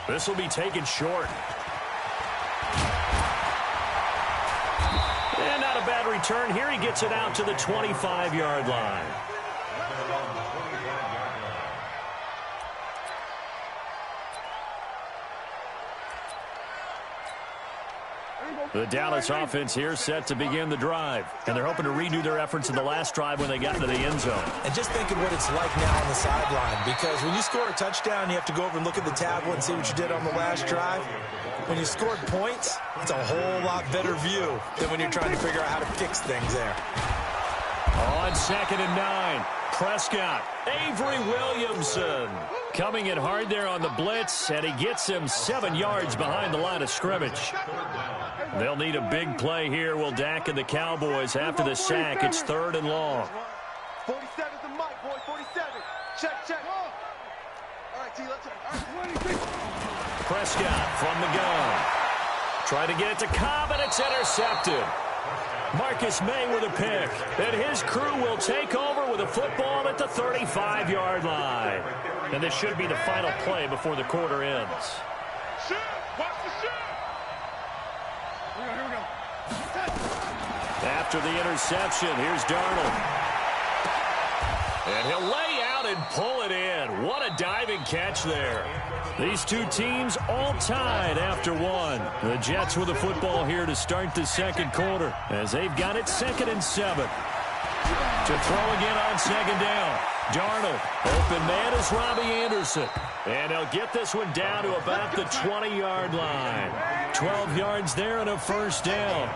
This will be taken short. And not a bad return here. He gets it out to the 25-yard line. The Dallas offense here set to begin the drive. And they're hoping to redo their efforts in the last drive when they got into the end zone. And just think of what it's like now on the sideline. Because when you score a touchdown, you have to go over and look at the tablet and see what you did on the last drive. When you scored points, it's a whole lot better view than when you're trying to figure out how to fix things there. On 2nd and 9, Prescott, Avery Williamson coming in hard there on the blitz, and he gets him 7 yards behind the line of scrimmage. They'll need a big play here. Will Dak and the Cowboys after the sack. It's 3rd and long. 47's the mic, boy. 47. Check, check. All right, T, let's go. Prescott from the gun. Try to get it to Cobb, and it's intercepted. Marcus May with a pick. And his crew will take over with a football at the 35-yard line. And this should be the final play before the quarter ends. Shoot! Watch the shoot! Here we go. After the interception, here's Darnold. And he'll lay out and pull it in. What a diving catch there. These two teams all tied after one. The Jets with the football here to start the second quarter as they've got it 2nd and 7. To throw again on 2nd down. Darnold, open man is Robbie Anderson. And he'll get this one down to about the 20-yard line. 12 yards there and a first down.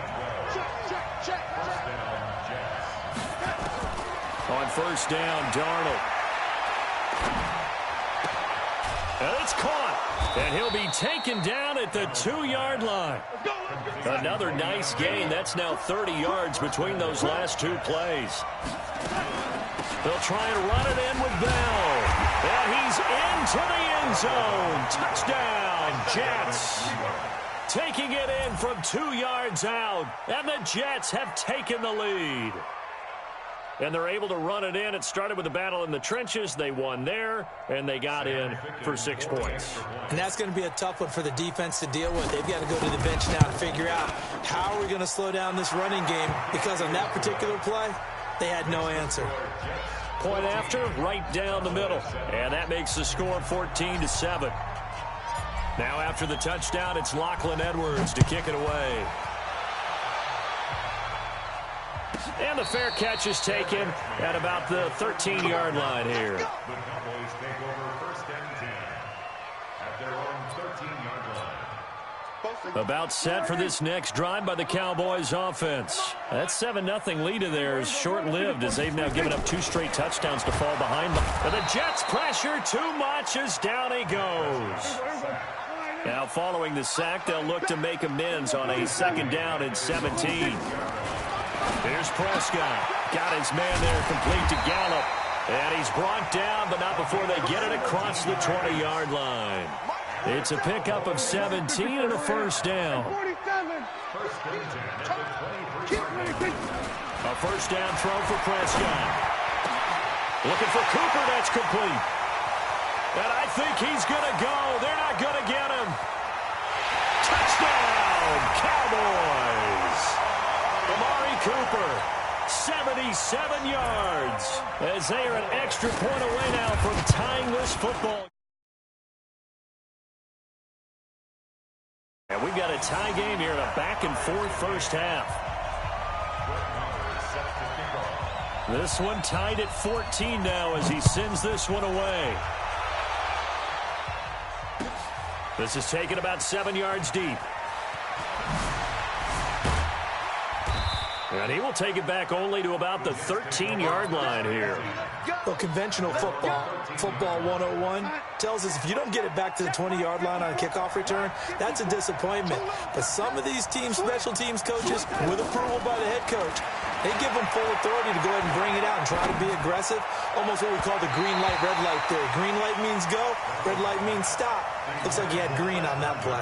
On 1st down, Darnold. And it's caught. And he'll be taken down at the 2-yard line. Another nice gain. That's now 30 yards between those last two plays. They'll try and run it in with Bell. And he's into the end zone. Touchdown, Jets. Taking it in from 2 yards out. And the Jets have taken the lead. And they're able to run it in. It started with a battle in the trenches. They won there, and they got in for 6 points. And that's going to be a tough one for the defense to deal with. They've got to go to the bench now and figure out how are we going to slow down this running game, because on that particular play, they had no answer. Point after, right down the middle. And that makes the score 14-7. Now after the touchdown, it's Lachlan Edwards to kick it away. And the fair catch is taken at about the 13-yard line here. The Cowboys take over 1st and 10 at their own 13-yard line. About set for this next drive by the Cowboys offense. That 7-0 lead of theirs short-lived as they've now given up 2 straight touchdowns to fall behind. And the Jets pressure too much as down he goes. Now following the sack, they'll look to make amends on a 2nd down and 17. Here's Prescott. Got his man there complete to Gallup. And he's brought down, but not before they get it across the 20-yard line. It's a pickup of 17 and a first down. A first down throw for Prescott. Looking for Cooper. That's complete. And I think he's going to go. They're not going to get him. Touchdown, Cowboys. Amari Cooper, 77 yards, as they are an extra point away now from tying this football. And we've got a tie game here in a back-and-forth first half. This one tied at 14 now as he sends this one away. This is taken about 7 yards deep. And he will take it back only to about the 13-yard line here. Well, conventional football, football 101, tells us if you don't get it back to the 20-yard line on a kickoff return, that's a disappointment. But some of these teams, special teams coaches, with approval by the head coach, they give them full authority to go ahead and bring it out and try to be aggressive. Almost what we call the green light, red light theory. Green light means go, red light means stop. Looks like he had green on that play.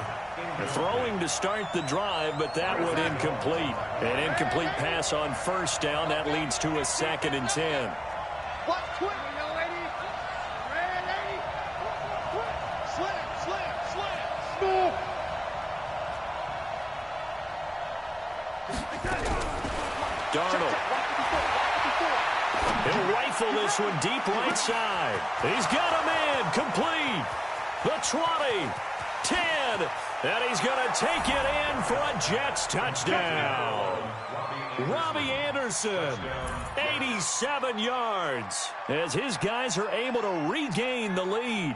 Throwing to start the drive, but that one incomplete. An incomplete pass on first down. That leads to a 2nd and 10. rifle this one deep right side. He's got a man complete. The 20, 10, and he's going to take it in for a Jets touchdown. Robbie Anderson, 87 yards, as his guys are able to regain the lead.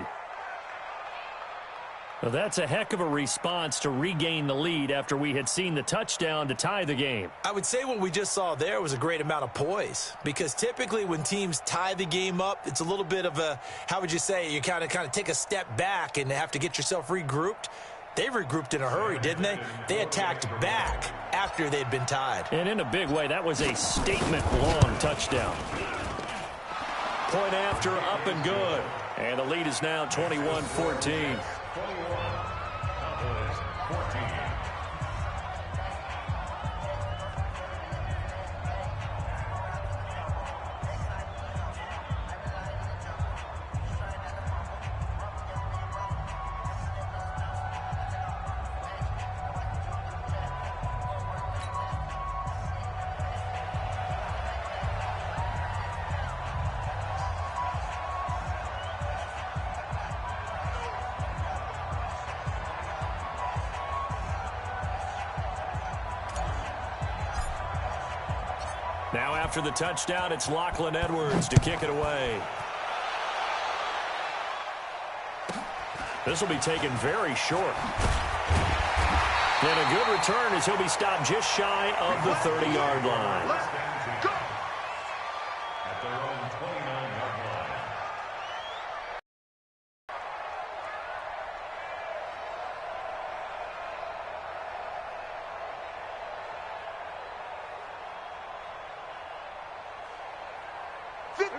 Well, that's a heck of a response to regain the lead after we had seen the touchdown to tie the game. I would say what we just saw there was a great amount of poise, because typically when teams tie the game up, it's a little bit of a, how would you say, you kind of take a step back and have to get yourself regrouped. They regrouped in a hurry, didn't they? They attacked back after they'd been tied. And in a big way, that was a statement-long touchdown. Point after, up and good. And the lead is now 21-14. Now after the touchdown, it's Lachlan Edwards to kick it away. This will be taken very short. And a good return as he'll be stopped just shy of the 30-yard line. At their own 29-yard line.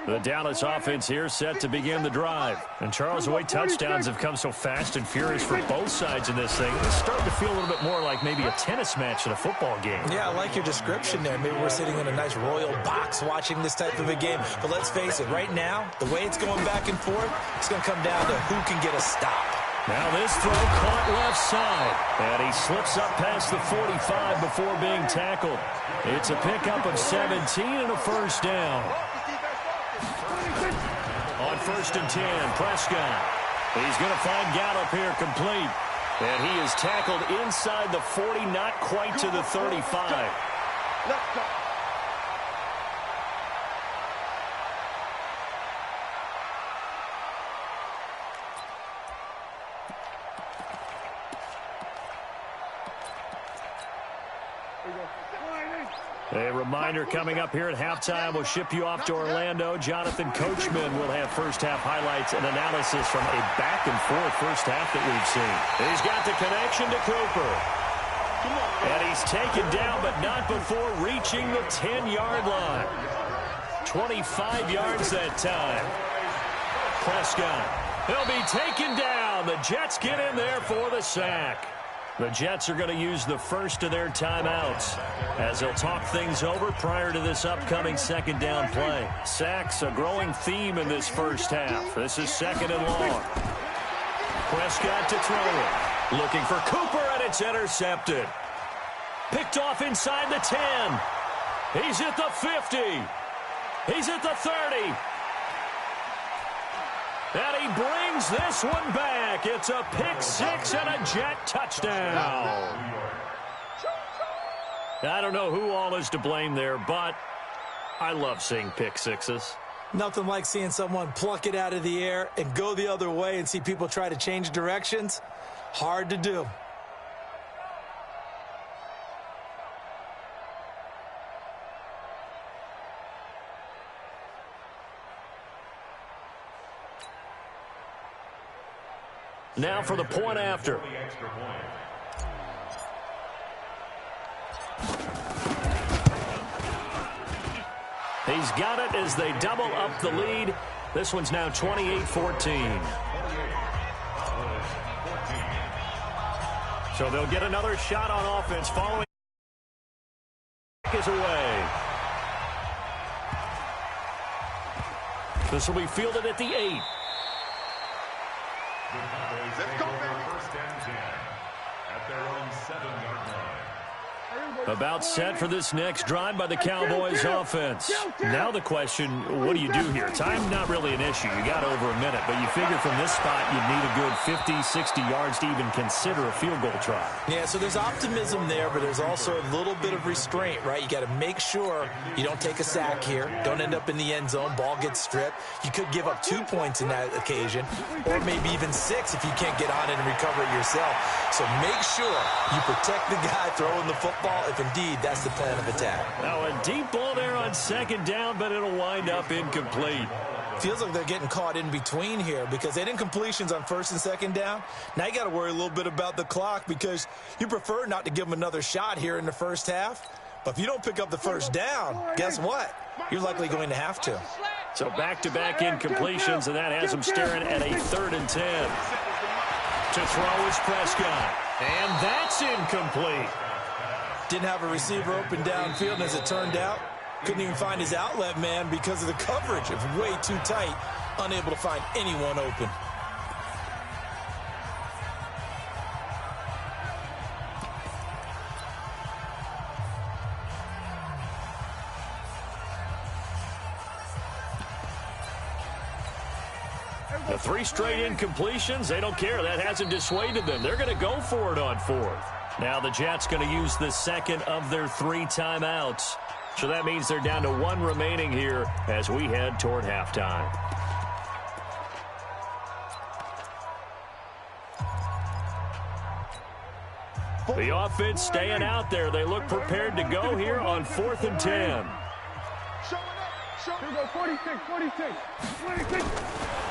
The Dallas offense here set to begin the drive. And Charles, the way touchdowns have come so fast and furious for both sides in this thing, it's starting to feel a little bit more like maybe a tennis match in a football game. Yeah, I like your description there. Maybe we're sitting in a nice royal box watching this type of a game. But let's face it, right now, the way it's going back and forth, it's going to come down to who can get a stop. Now this throw caught left side. And he slips up past the 45 before being tackled. It's a pickup of 17 and a first down. On 1st and 10, Prescott. He's going to find Gallup here complete. And he is tackled inside the 40, not quite to the 35. Let's go. A reminder coming up here at halftime. We'll ship you off to Orlando. Jonathan Coachman will have first-half highlights and analysis from a back-and-forth first half that we've seen. He's got the connection to Cooper. And he's taken down, but not before reaching the 10-yard line. 25 yards that time. Prescott. He'll be taken down. The Jets get in there for the sack. The Jets are going to use the first of their timeouts as they'll talk things over prior to this upcoming second down play. Sacks, a growing theme in this first half. This is 2nd and long. Prescott to throw it. Looking for Cooper, and it's intercepted. Picked off inside the 10. He's at the 50. He's at the 30. And he brings this one back. It's a pick six and a Jet touchdown. I don't know who all is to blame there, but I love seeing pick sixes. Nothing like seeing someone pluck it out of the air and go the other way and see people try to change directions. Hard to do. Now for the point after. He's got it as they double up the lead. This one's now 28-14. So they'll get another shot on offense following is away. This will be fielded at the 8. Let's go, baby. 1st and 10 at their own 7-yard line. About set for this next drive by the Cowboys offense. Now the question, what do you do here? Time's not really an issue. You got over a minute, but you figure from this spot you'd need a good 50, 60 yards to even consider a field goal try. Yeah, so there's optimism there, but there's also a little bit of restraint, right? You got to make sure you don't take a sack here. Don't end up in the end zone. Ball gets stripped. You could give up 2 points in that occasion, or maybe even 6 if you can't get on it and recover it yourself. So make sure you protect the guy throwing the football, if indeed that's the plan of attack. Now a deep ball there on second down, but it'll wind up incomplete. Feels like they're getting caught in between here because they didn't completions on first and second down. Now you got to worry a little bit about the clock because you prefer not to give them another shot here in the first half. But if you don't pick up the first down, guess what? You're likely going to have to. So back-to-back incompletions, and that has them staring at a 3rd and 10. To throw is Prescott. And that's incomplete. Didn't have a receiver open downfield, and as it turned out, couldn't even find his outlet man because of the coverage. It was way too tight, unable to find anyone open. The 3 straight incompletions, they don't care. That hasn't dissuaded them. They're going to go for it on 4th. Now the Jets going to use the second of their 3 timeouts. So that means they're down to 1 remaining here as we head toward halftime. The offense staying out there. They look prepared to go here on 4th and 10. Here we go, 46.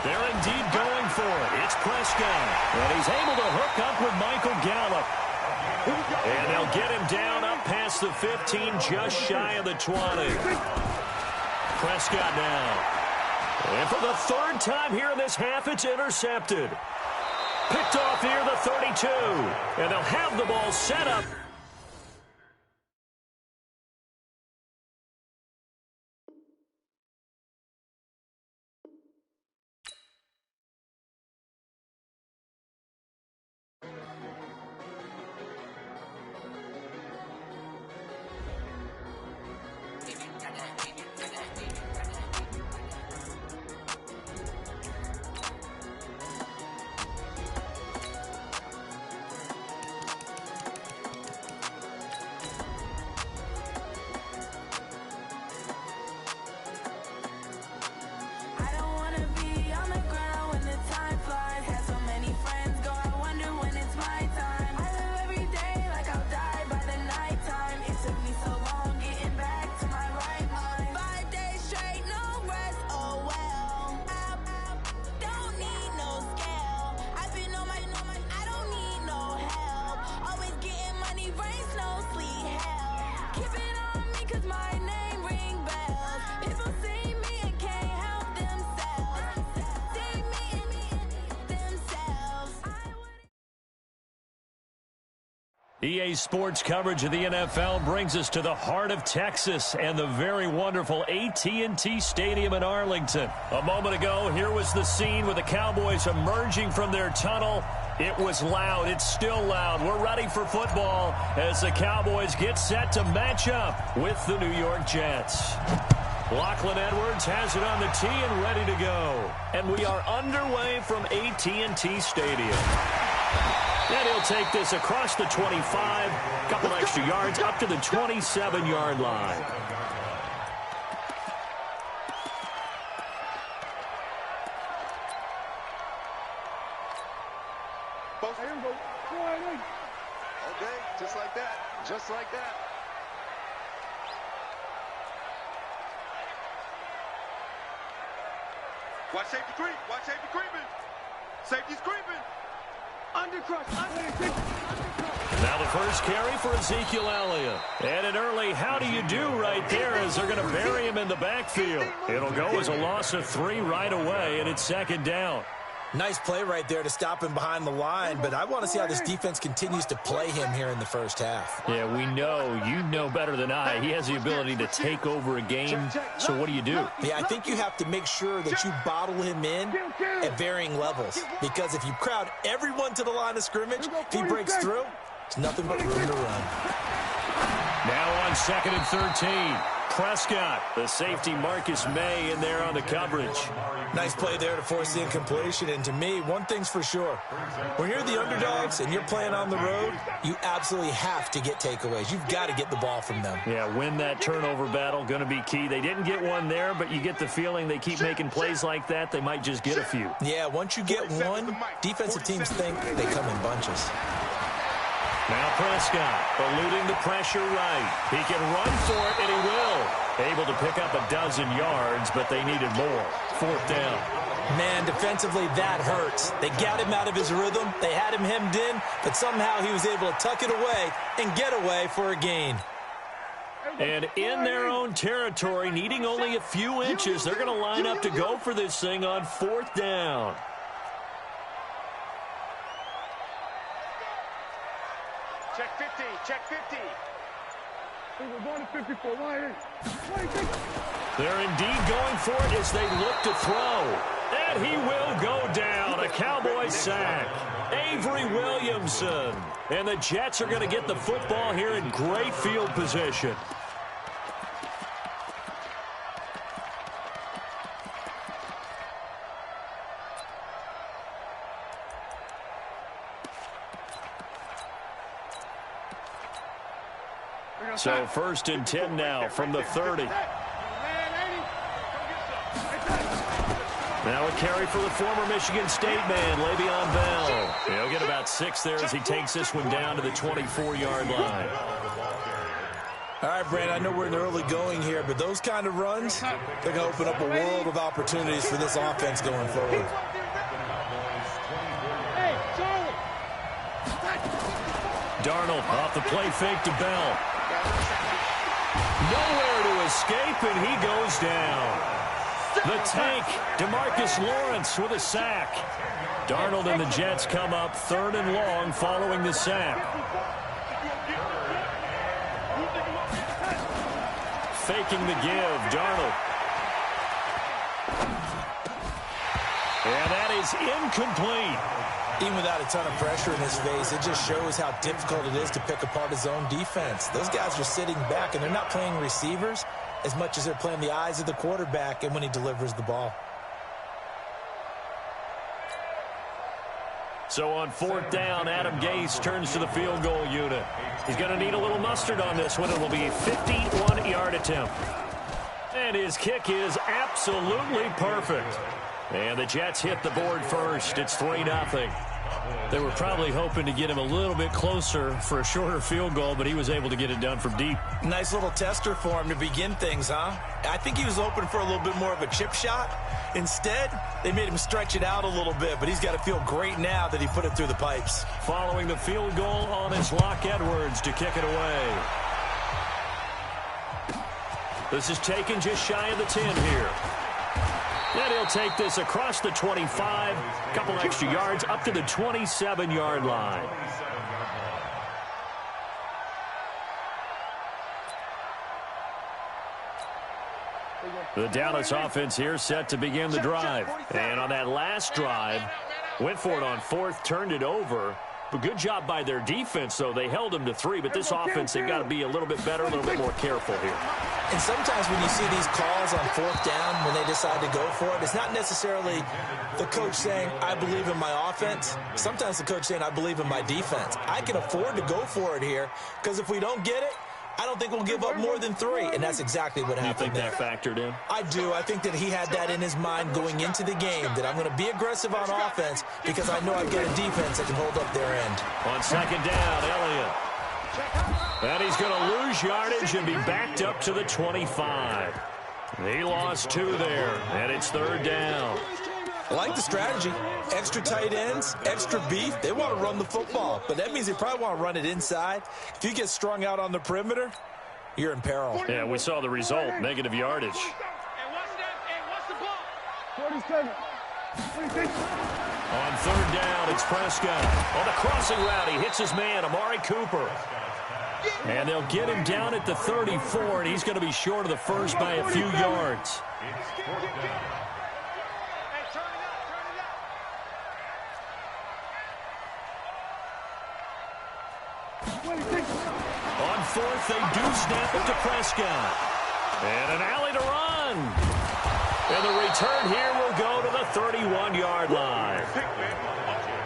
They're indeed going for it. It's Prescott. And he's able to hook up with Michael Gallup. And they'll get him down up past the 15, just shy of the 20. Prescott now. And for the 3rd time here in this half, it's intercepted. Picked off here, the 32. And they'll have the ball set up. EA Sports coverage of the NFL brings us to the heart of Texas and the very wonderful AT&T Stadium in Arlington. A moment ago, here was the scene with the Cowboys emerging from their tunnel. It was loud. It's still loud. We're ready for football as the Cowboys get set to match up with the New York Jets. Lachlan Edwards has it on the tee and ready to go. And we are underway from AT&T Stadium. And he'll take this across the 25, couple extra yards up to the 27-yard line. Okay, just like that. Just like that. Watch safety creep. Watch safety creeping. Safety's creeping. Undercrush. Now the first carry for Ezekiel Elliott. And an early how do you do right there as they're going to bury him in the backfield. It'll go as a loss of 3 right away, and it's 2nd down. Nice play right there to stop him behind the line, but I want to see how this defense continues to play him here in the first half. Yeah, we know. You know better than I. He has the ability to take over a game, so what do you do? Yeah, I think you have to make sure that you bottle him in at varying levels, because if you crowd everyone to the line of scrimmage, if he breaks through, it's nothing but room to run. on 2nd and 13. Prescott, the safety Marcus May in there on the coverage. Nice play there to force the incompletion. And to me, one thing's for sure. When you're the underdogs and you're playing on the road, you absolutely have to get takeaways. You've got to get the ball from them. Yeah, win that turnover battle, going to be key. They didn't get one there, but you get the feeling they keep making plays like that, they might just get a few. Yeah, once you get one, defensive teams think they come in bunches. Now Prescott eluding the pressure right. He can run for it, and he will. Able to pick up a dozen yards, but they needed more. 4th down. Man, defensively, that hurts. They got him out of his rhythm. They had him hemmed in, but somehow he was able to tuck it away and get away for a gain. And in their own territory, needing only a few inches, they're going to line up to go for this thing on 4th down. Check 50, check 50. We're going to 54. They're indeed going for it as they look to throw. And he will go down. A Cowboy sack. Avery Williamson. And the Jets are going to get the football here in great field position. So 1st and 10 now from the 30. Now a carry for the former Michigan State man, Le'Veon Bell. He'll get about 6 there as he takes this one down to the 24-yard line. All right, Brandon, I know we're in the early going here, but those kind of runs, they're going to open up a world of opportunities for this offense going forward. Darnold off the play fake to Bell. Nowhere to escape, and he goes down. The tank, DeMarcus Lawrence with a sack. Darnold and the Jets come up 3rd and long following the sack. Faking the give, Darnold. And that is incomplete. Even without a ton of pressure in his face, it just shows how difficult it is to pick apart his own defense. Those guys are sitting back, and they're not playing receivers as much as they're playing the eyes of the quarterback and when he delivers the ball. So on 4th down, Adam Gase turns to the field goal unit. He's going to need a little mustard on this one. It will be a 51-yard attempt. And his kick is absolutely perfect. And the Jets hit the board first. It's 3-0. They were probably hoping to get him a little bit closer for a shorter field goal, but he was able to get it done from deep. Nice little tester for him to begin things, huh? I think he was hoping for a little bit more of a chip shot. Instead, they made him stretch it out a little bit, but he's got to feel great now that he put it through the pipes. Following the field goal on his Locke Edwards to kick it away. This is taken just shy of the 10 here. And he'll take this across the 25, a couple extra yards up to the 27-yard line. The Dallas offense here set to begin the drive. And on that last drive, went for it on 4th, turned it over. But good job by their defense, though. They held them to 3, but this offense, they've got to be a little bit better, a little bit more careful here. And sometimes when you see these calls on 4th down, when they decide to go for it, it's not necessarily the coach saying, I believe in my offense. Sometimes the coach saying, I believe in my defense. I can afford to go for it here, because if we don't get it, I don't think we'll give up more than 3, and that's exactly what happened there. You think that factored in? I do. I think that he had that in his mind going into the game, that I'm going to be aggressive on offense because I know I've got a defense that can hold up their end. On 2nd down, Elliott. And he's going to lose yardage and be backed up to the 25. He lost 2 there, and it's 3rd down. I like the strategy. Extra tight ends, extra beef. They want to run the football, but that means they probably want to run it inside. If you get strung out on the perimeter, you're in peril. Yeah, we saw the result, negative yardage. And what's the ball? 47. On 3rd down, it's Prescott. On the crossing route, he hits his man, Amari Cooper. And they'll get him down at the 34, and he's going to be short of the first by a few yards. On fourth, they do snap it to Prescott. And an alley to run. And the return here will go to the 31-yard line.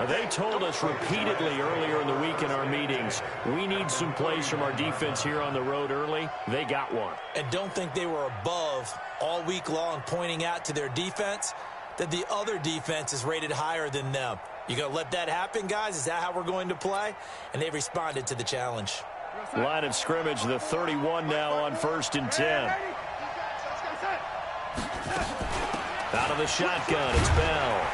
They told us repeatedly earlier in the week in our meetings, we need some plays from our defense here on the road early. They got one. And don't think they were above all week long pointing out to their defense that the other defense is rated higher than them. You going to let that happen, guys? Is that how we're going to play? And they responded to the challenge. Line of scrimmage, the 31 now on 1st and 10. Out of the shotgun, it's Bell.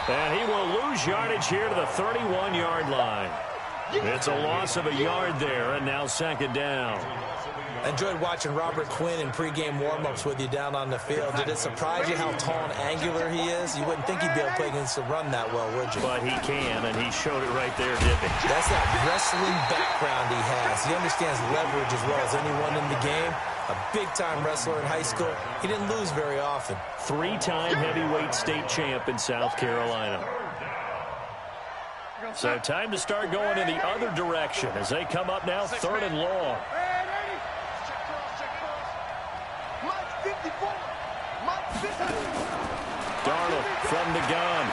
And he will lose yardage here to the 31-yard line. It's a loss of a yard there, and now 2nd down. I enjoyed watching Robert Quinn in pregame warm-ups with you down on the field. Did it surprise you how tall and angular he is? You wouldn't think he'd be able to play against the run that well, would you? But he can, and he showed it right there, didn't he? That's that wrestling background he has. He understands leverage as well as anyone in the game. A big-time wrestler in high school. He didn't lose very often. 3-time heavyweight state champ in South Carolina. So time to start going in the other direction as they come up now 3rd and long. Darnold from the gun.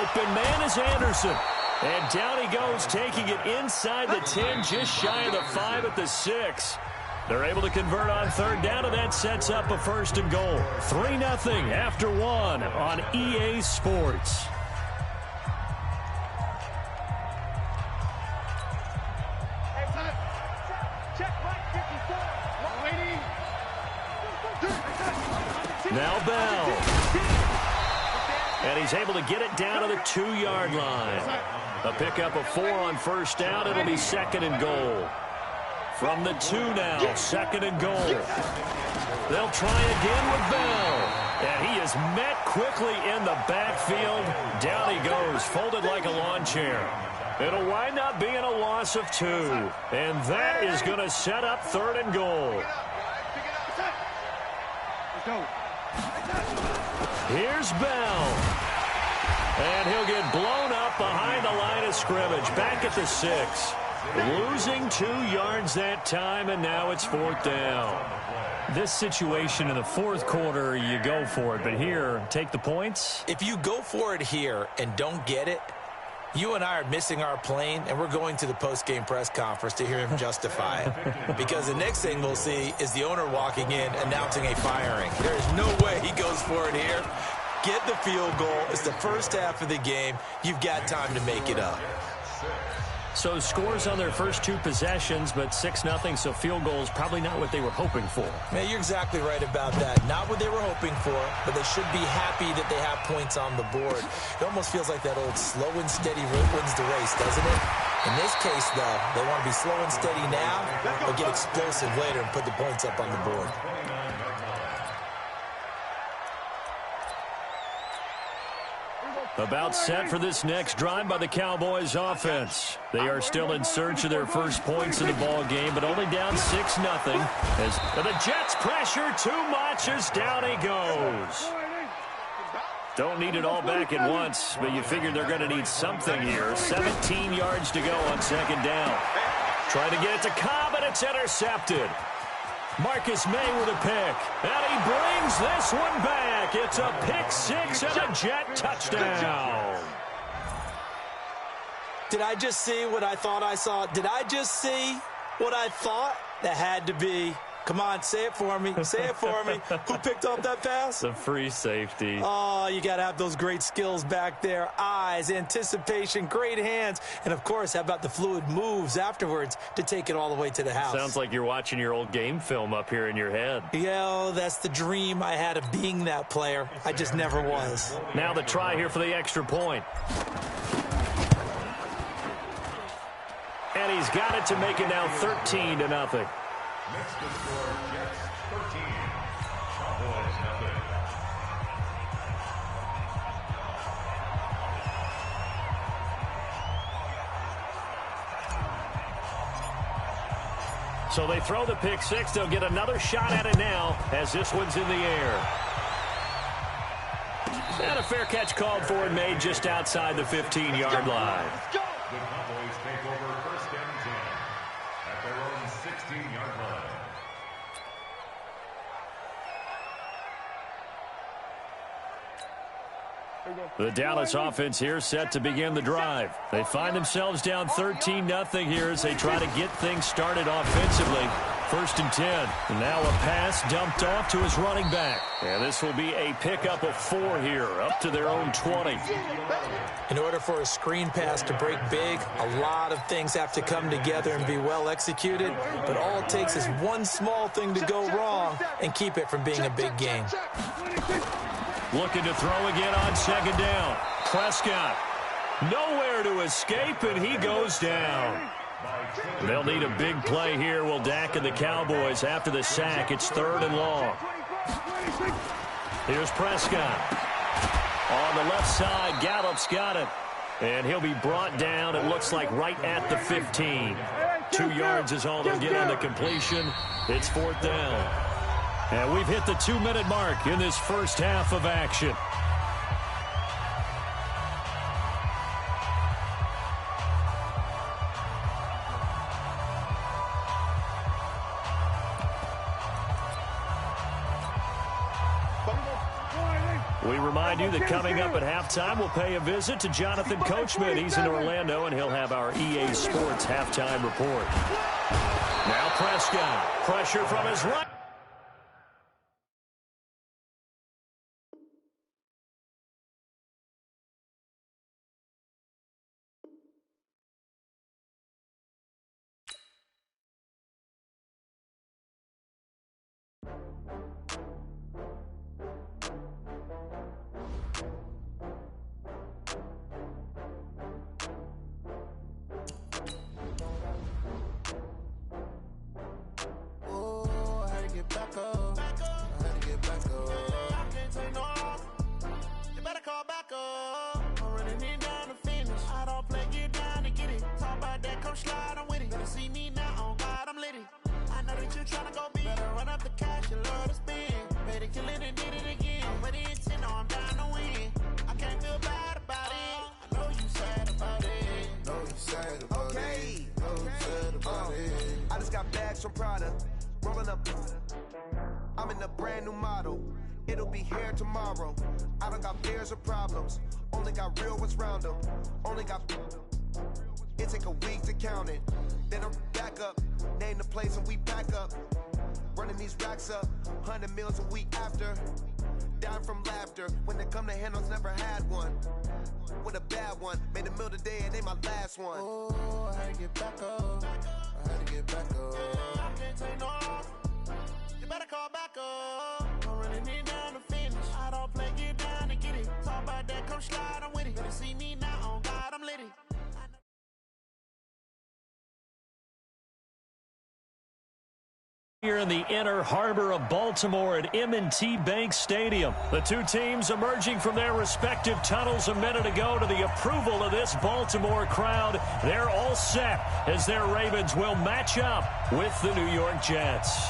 Open man is Anderson. And down he goes, taking it inside the 10, just shy of the 5 at the 6. They're able to convert on 3rd down, and that sets up a 1st and goal. 3-0 after 1 on EA Sports. Now Bell. And he's able to get it down to the 2-yard line. A pickup of 4 on 1st down. It'll be 2nd and goal. From the 2 now, 2nd and goal. They'll try again with Bell. And he is met quickly in the backfield. Down he goes, folded like a lawn chair. It'll wind up being a loss of 2. And that is going to set up 3rd and goal. Here's Bell. And he'll get blown up behind the line of scrimmage. Back at the 6. Losing 2 yards that time, and now it's 4th down. This situation in the 4th quarter, you go for it. But here, take the points. If you go for it here and don't get it, you and I are missing our plane, and we're going to the post-game press conference to hear him justify it. Because the next thing we'll see is the owner walking in announcing a firing. There is no way he goes for it here. Get the field goal. It's the first half of the game. You've got time to make it up. So scores on their first 2 possessions, but 6-0, so field goals probably not what they were hoping for. Man, you're exactly right about that. Not what they were hoping for, but they should be happy that they have points on the board. It almost feels like that old slow and steady wins the race, doesn't it? In this case, though, they want to be slow and steady now, but get explosive later and put the points up on the board. About set for this next drive by the Cowboys offense. They are still in search of their first points in the ball game, but only down 6-0. As the Jets pressure too much as down he goes. Don't need it all back at once, but you figure they're going to need something here. 17 yards to go on 2nd down. Trying to get it to Cobb, and it's intercepted. Marcus May with a pick, and he brings this one back. It's a pick 6 and a Jet touchdown. Did I just see what I thought I saw? Did I just see what I thought? That had to be. Come on, say it for me. Say it for me. Who picked up that pass? The free safety. Oh, you got to have those great skills back there. Eyes, anticipation, great hands. And, of course, how about the fluid moves afterwards to take it all the way to the house? Sounds like you're watching your old game film up here in your head. Yeah, that's the dream I had of being that player. I just never was. Now the try here for the extra point. And he's got it to make it now 13-0. Next to score, Jets 13, Cowboys 0. So they throw the pick 6. They'll get another shot at it now as this one's in the air. And a fair catch called for and made just outside the 15-yard line. The Cowboys take over 1st and The Dallas offense here set to begin the drive. They find themselves down 13-0 here as they try to get things started offensively. 1st and 10. And now a pass dumped off to his running back. And this will be a pickup of 4 here, up to their own 20. In order for a screen pass to break big, a lot of things have to come together and be well executed. But all it takes is one small thing to go wrong and keep it from being a big game. Looking to throw again on 2nd down. Prescott. Nowhere to escape, and he goes down. They'll need a big play here, will Dak and the Cowboys. After the sack, it's 3rd and long. Here's Prescott. On the left side, Gallup's got it. And he'll be brought down, it looks like, right at the 15. 2 yards is all they'll get on the completion. It's 4th down. And we've hit the 2-minute mark in this first half of action. We remind you that coming up at halftime, we'll pay a visit to Jonathan Coachman. He's in Orlando, and he'll have our EA Sports halftime report. Now Prescott. Pressure from his right. I'm in a brand new model. It'll be here tomorrow. I don't got fears or problems. Only got real ones round them. Only got. It take a week to count it. Then I'm back up. Name the place and we back up. Running these racks up. 100 meals a week after. Dying from laughter. When they come to handles, never had one. With a bad one. Made a meal today and they my last one. Oh, I had to get back up. I had to get back up. I can't take no loss. You better call back up. I'm running it down to finish. I don't play, get down and get it. Talk about that, come slide, I'm with it. Better see me now, on God, I'm litty. Here in the inner harbor of Baltimore at M&T Bank Stadium. The two teams emerging from their respective tunnels a minute ago to the approval of this Baltimore crowd. They're all set as their Ravens will match up with the New York Jets.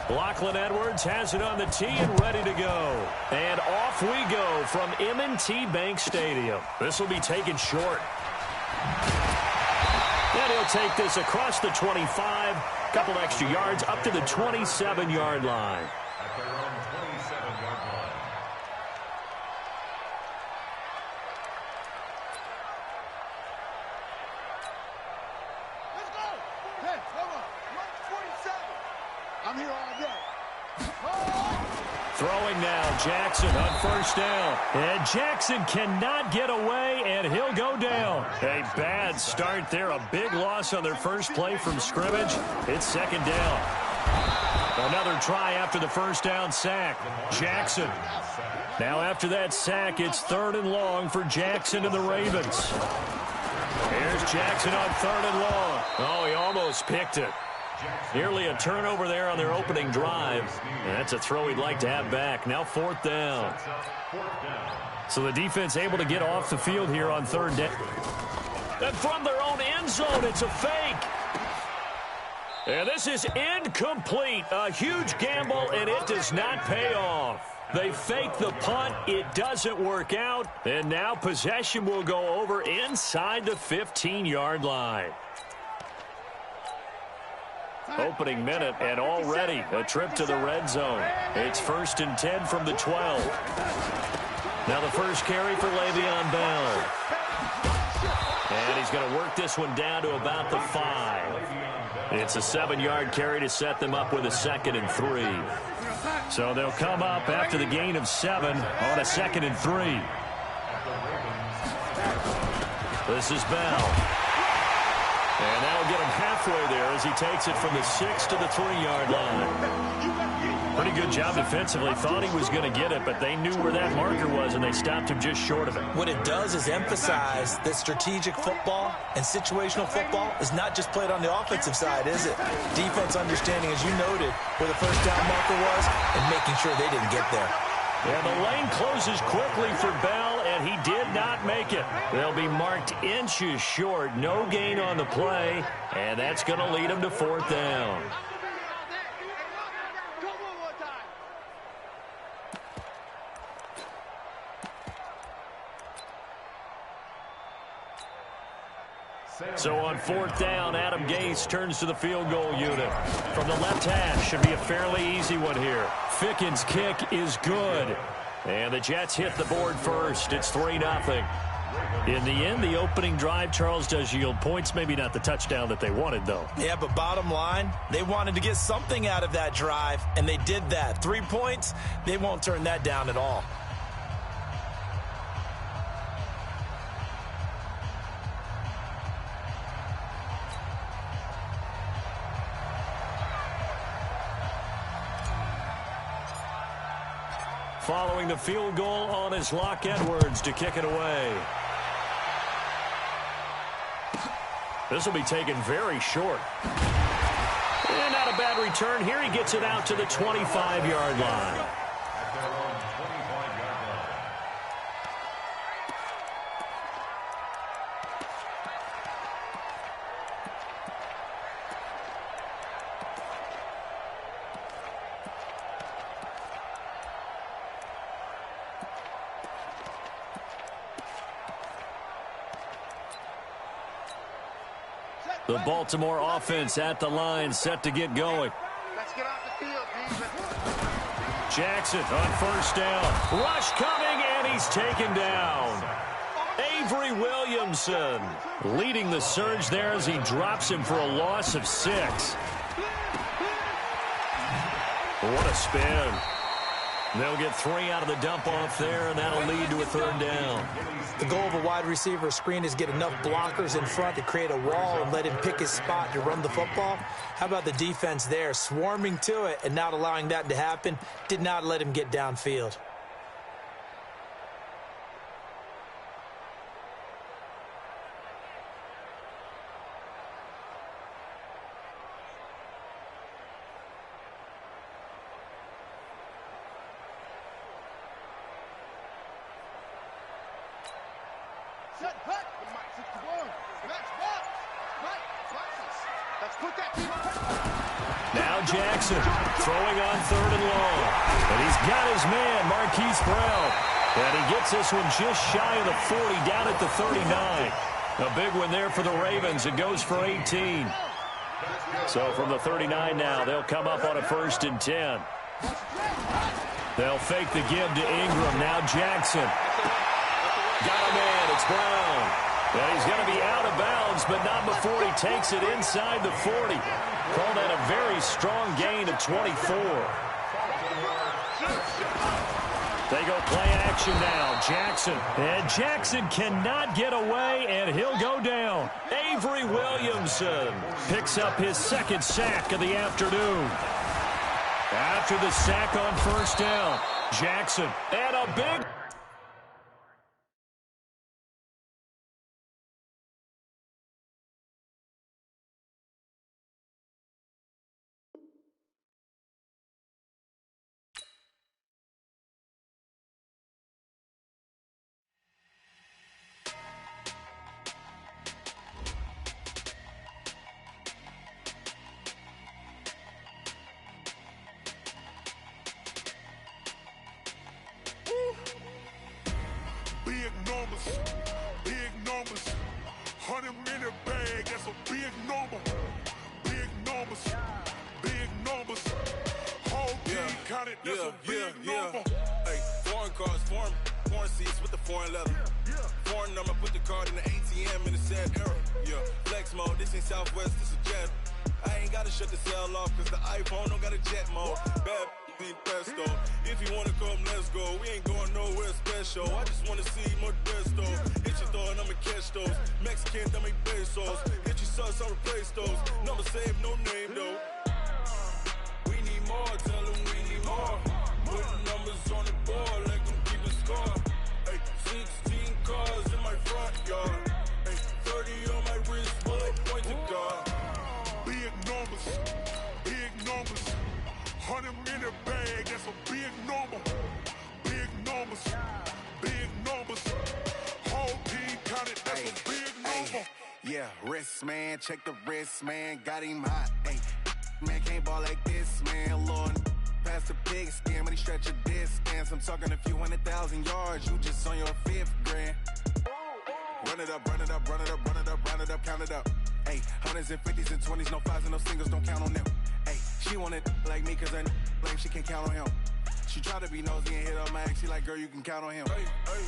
Lachlan Edwards has it on the tee and ready to go. And off we go from M&T Bank Stadium. This will be taken short. And he'll take this across the 25. Couple extra yards up to the 27-yard line. At their own 27-yard line. Let's go. Hey, come on. 147. I'm here all day. Throwing now, Jackson on first down. And Jackson cannot get away, and he'll go down. A bad start there. A big loss on their first play from scrimmage. It's second down. Another try after the first down sack. Jackson. Now after that sack, it's third and long for Jackson and the Ravens. Here's Jackson on third and long. Oh, he almost picked it. Nearly a turnover there on their opening drive. And that's a throw he'd like to have back. Now 4th down. So the defense able to get off the field here on 3rd down. And from their own end zone, it's a fake. And this is incomplete. A huge gamble, and it does not pay off. They fake the punt. It doesn't work out. And now possession will go over inside the 15-yard line. Opening minute, and already a trip to the red zone. It's 1st and 10 from the 12. Now the first carry for Le'Veon Bell. And he's going to work this one down to about the 5. It's a 7-yard carry to set them up with a 2nd and 3. So they'll come up after the gain of 7 on a 2nd and 3. This is Bell. And that'll get him halfway there as he takes it from the 6 to the 3-yard line. Pretty good job defensively. Thought he was going to get it, but they knew where that marker was, and they stopped him just short of it. What it does is emphasize that strategic football and situational football is not just played on the offensive side, is it? Defense understanding, as you noted, where the first down marker was and making sure they didn't get there. Yeah, the lane closes quickly for Bell, and he did not make it. They'll be marked inches short. No gain on the play, and that's going to lead them to 4th down. So on 4th down, Adam Gase turns to the field goal unit. From the left hash, should be a fairly easy one here. Ficken's kick is good. And the Jets hit the board first. It's 3-0. In the end, the opening drive, Charles, does yield points. Maybe not the touchdown that they wanted, though. Yeah, but bottom line, they wanted to get something out of that drive, and they did that. 3 points, they won't turn that down at all. Following the field goal on his Locke Edwards to kick it away. This will be taken very short. And not a bad return here. He gets it out to the 25-yard line. The Baltimore offense at the line, set to get going. Let's get off the field, Jesus. Jackson on 1st down. Rush coming, and he's taken down. Avery Williamson leading the surge there as he drops him for a loss of 6. What a spin. They'll get 3 out of the dump-off there, and that'll lead to a 3rd down. The goal of a wide receiver screen is get enough blockers in front to create a wall and let him pick his spot to run the football. How about the defense there, swarming to it and not allowing that to happen? Did not let him get downfield. Now Jackson throwing on 3rd and long. And he's got his man, Marquise Brown. And he gets this one just shy of the 40, down at the 39. A big one there for the Ravens. It goes for 18. So from the 39 now, they'll come up on a 1st and 10. They'll fake the give to Ingram. Now Jackson. Got a man. It's Brown. And he's going to be out of bounds, but not before he takes it inside the 40. Call that a very strong gain of 24. They go play action now. Jackson. And Jackson cannot get away, and he'll go down. Avery Williamson picks up his 2nd sack of the afternoon. After the sack on 1st down, Jackson. And a big Hey, foreign cars, foreign seats with the foreign leather. Foreign number, put the card in the ATM in the sad era. Yeah, flex mode, this ain't Southwest, this is Jet. I ain't gotta shut the cell off, cause the iPhone don't got a jet mode. Bad ain't pesto. If you wanna come, let's go. We ain't going nowhere special. I just wanna see more Desto. Hit your thought, I'ma catch those. Mexican, dame pesos. Hit your sauce, I'll replace those. Number save, no name though. We need more, tell them we need more. Putting numbers on the board, let them keep a score. Hey, 16 cars in my front yard. Hey, 30 on my wrist, bullet point to God. Big numbers, big numbers. 100 in the bag, that's a big number. Big numbers, big numbers. Whole team counted, that's a big number. Yeah, wrist man, check the wrist man, got him hot. Ay, man can't ball like this, man. Lord, past the pig skin, but he stretch a distance. I'm talking a few 100,000 yards, you just on your 5th grand. Run it up, run it up, run it up, run it up, round it up, count it up. Ay, 100s and 50s and 20s, no 5s and no singles, don't count on them. Ay, she want it like me, cause her like she can count on him. She try to be nosy and hit up my ex, she like, girl, you can count on him. Hey, hey,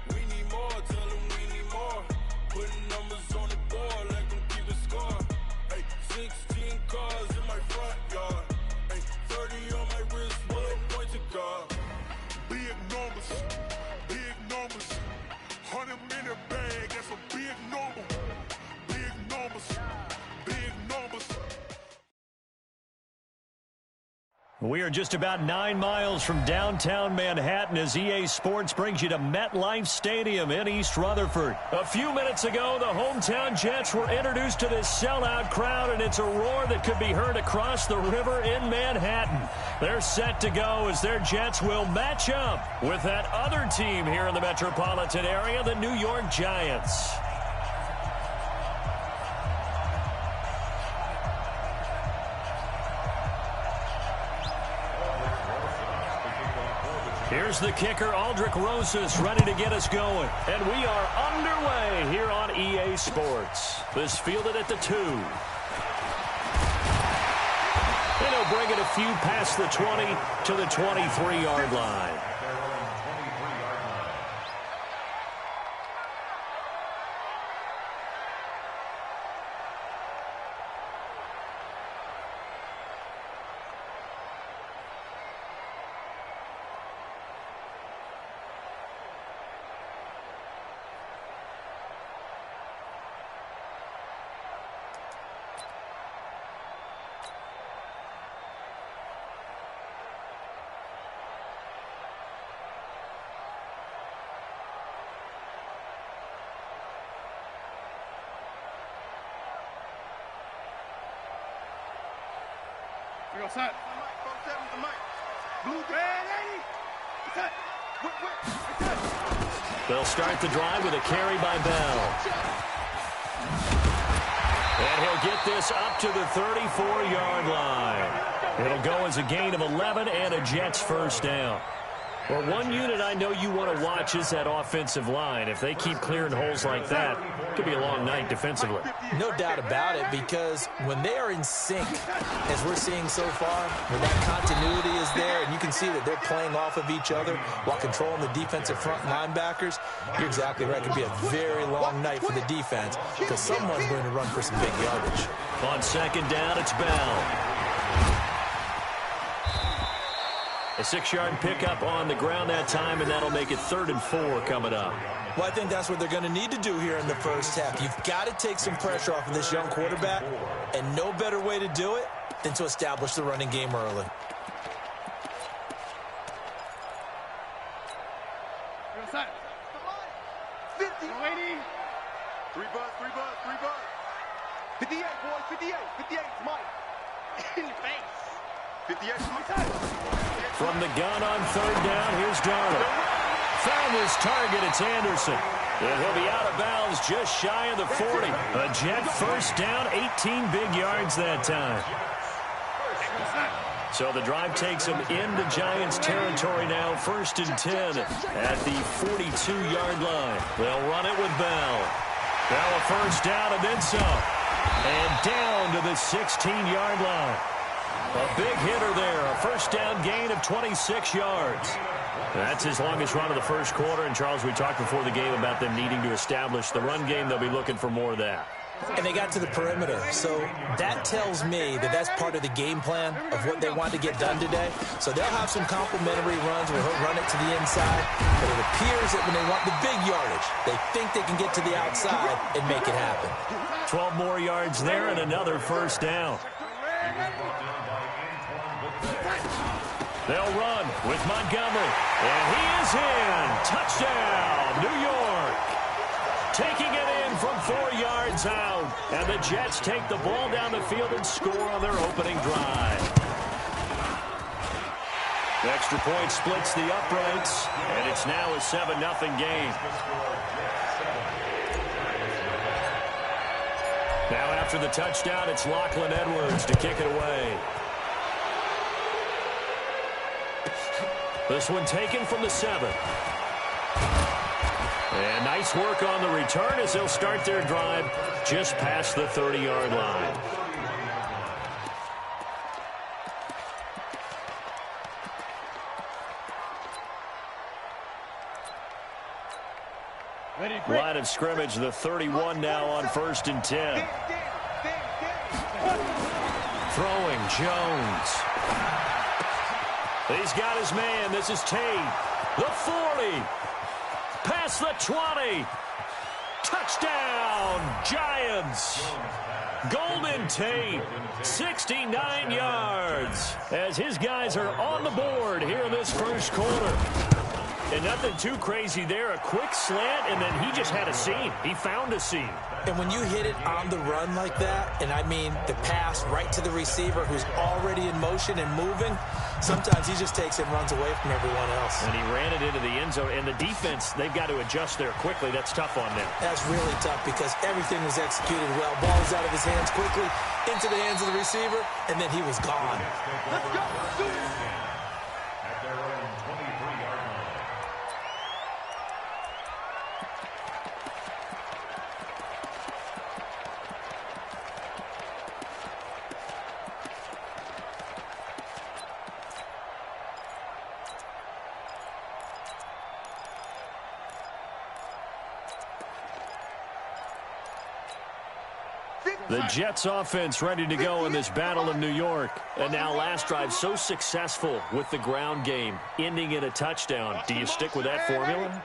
we need more, tell them we need more. Putting numbers on the board, let them keep a score. Hey, 16 cars in my front yard. Hey, 30 on my wrist, bullet point to God. Big numbers, big numbers. 100 in the bag, that's a big number. Big numbers, big numbers. We are just about 9 miles from downtown Manhattan as EA Sports brings you to MetLife Stadium in East Rutherford. A few minutes ago, the hometown Jets were introduced to this sellout crowd, and it's a roar that could be heard across the river in Manhattan. They're set to go as their Jets will match up with that other team here in the metropolitan area, the New York Giants. Here's the kicker, Aldrich Rosas, ready to get us going. And we are underway here on EA Sports. This fielded at the 2. And he'll bring it a few past the 20 to the 23-yard line. We go set. Blue red 80. Set. They'll start the drive with a carry by Bell. And he'll get this up to the 34-yard line. It'll go as a gain of 11 and a Jets first down. Well, one unit I know you want to watch is that offensive line. If they keep clearing holes like that, it could be a long night defensively. No doubt about it, because when they are in sync, as we're seeing so far, when that continuity is there and you can see that they're playing off of each other while controlling the defensive front linebackers, you're exactly right. It could be a very long night for the defense because someone's going to run for some big yardage. On second down, it's Bell. A 6-yard pickup on the ground that time, and that'll make it 3rd and 4 coming up. Well, I think that's what they're going to need to do here in the first half. You've got to take some pressure off of this young quarterback, and no better way to do it than to establish the running game early. You're set. 50. 80. 3 buzz. 58, boys. 58. 58, Mike. In the face. 58, Mike. From the gun on 3rd down, here's Darnold. Found his target, it's Anderson. And he'll be out of bounds just shy of the 40. A Jet first down, 18 big yards that time. So the drive takes them into Giants territory now, 1st and 10 at the 42-yard line. They'll run it with Bell. Bell a first down and then some. And down to the 16-yard line. A big hitter there. A first down gain of 26 yards. That's his longest run of the first quarter. And, Charles, we talked before the game about them needing to establish the run game. They'll be looking for more of that. And they got to the perimeter. So that tells me that that's part of the game plan of what they want to get done today. So they'll have some complementary runs where he'll run it to the inside. But it appears that when they want the big yardage, they think they can get to the outside and make it happen. 12 more yards there and another first down. They'll run with Montgomery. And he is in. Touchdown, New York. Taking it in from 4 yards out. And the Jets take the ball down the field and score on their opening drive. The extra point splits the uprights. And it's now a 7-0 game. Now after the touchdown, it's Lachlan Edwards to kick it away. This one taken from the 7. And nice work on the return as they'll start their drive just past the 30-yard line. Line of scrimmage, the 31 now on 1st and 10. Throwing, Jones. He's got his man. This is Tate. The 40. Past the 20. Touchdown, Giants. Golden Tate, 69 yards. As his guys are on the board here in this first quarter. And nothing too crazy there. A quick slant, and then he just had a seam. He found a seam. And when you hit it on the run like that, and I mean the pass right to the receiver who's already in motion and moving, sometimes he just takes it and runs away from everyone else. And he ran it into the end zone. And the defense, they've got to adjust there quickly. That's tough on them. That's really tough because everything was executed well. Ball was out of his hands quickly, into the hands of the receiver, and then he was gone. Let's go. At their own 23-yard line. The Jets offense ready to go in this battle of New York. And now last drive so successful with the ground game, ending in a touchdown. Do you stick with that formula?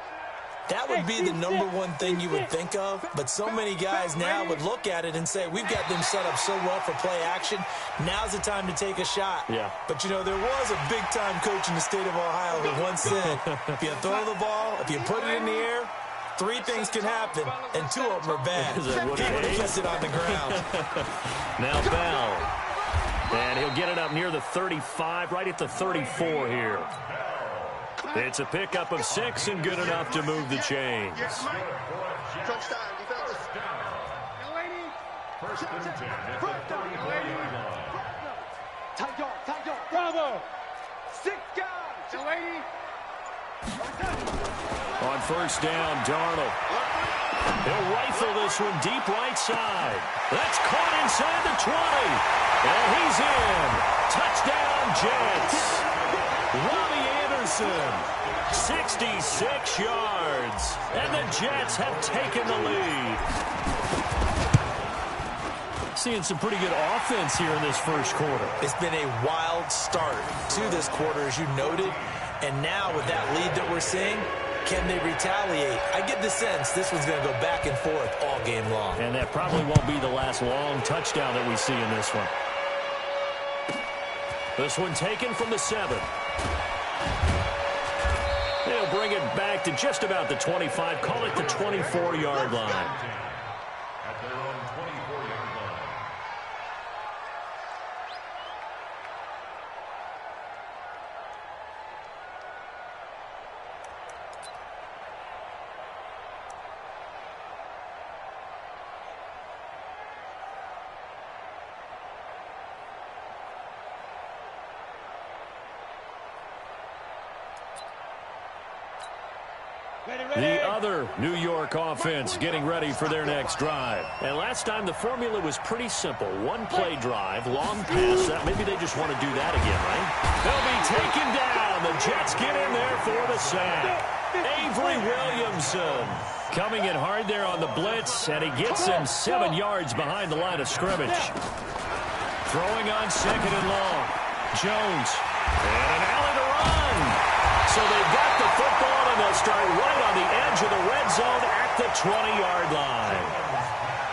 That would be the number one thing you would think of, but so many guys now would look at it and say, we've got them set up so well for play action. Now's the time to take a shot. Yeah. But, you know, there was a big-time coach in the state of Ohio who once said, if you throw the ball, if you put it in the air, 3 things can happen, and 2 of them are bad. He would have kept it on the ground. Now Bell. And he'll get it up near the 35, right at the 34 here. It's a pickup of 6 and good enough to move the chains. First and 10 at the 34-yard line. Bravo. 6 guys. Delaney. On first down, Darnold. He'll rifle this one deep right side. That's caught inside the 20. And he's in. Touchdown, Jets. Robbie Anderson, 66 yards. And the Jets have taken the lead. Seeing some pretty good offense here in this first quarter. It's been a wild start to this quarter, as you noted. And now with that lead that we're seeing, can they retaliate? I get the sense this one's going to go back and forth all game long. And that probably won't be the last long touchdown that we see in this one. This one taken from the 7. They'll bring it back to just about the 25. Call it the 24-yard line. At their own 24-yard line. The other New York offense getting ready for their next drive. And last time the formula was pretty simple. One-play drive, long pass. Maybe they just want to do that again, right? They'll be taken down. The Jets get in there for the sack. Avery Williamson coming in hard there on the blitz, and he gets him 7 yards behind the line of scrimmage. Throwing on second and long. Jones. And an alley to run. So they've got the football, and they'll start right on the edge of the red zone at the 20-yard line.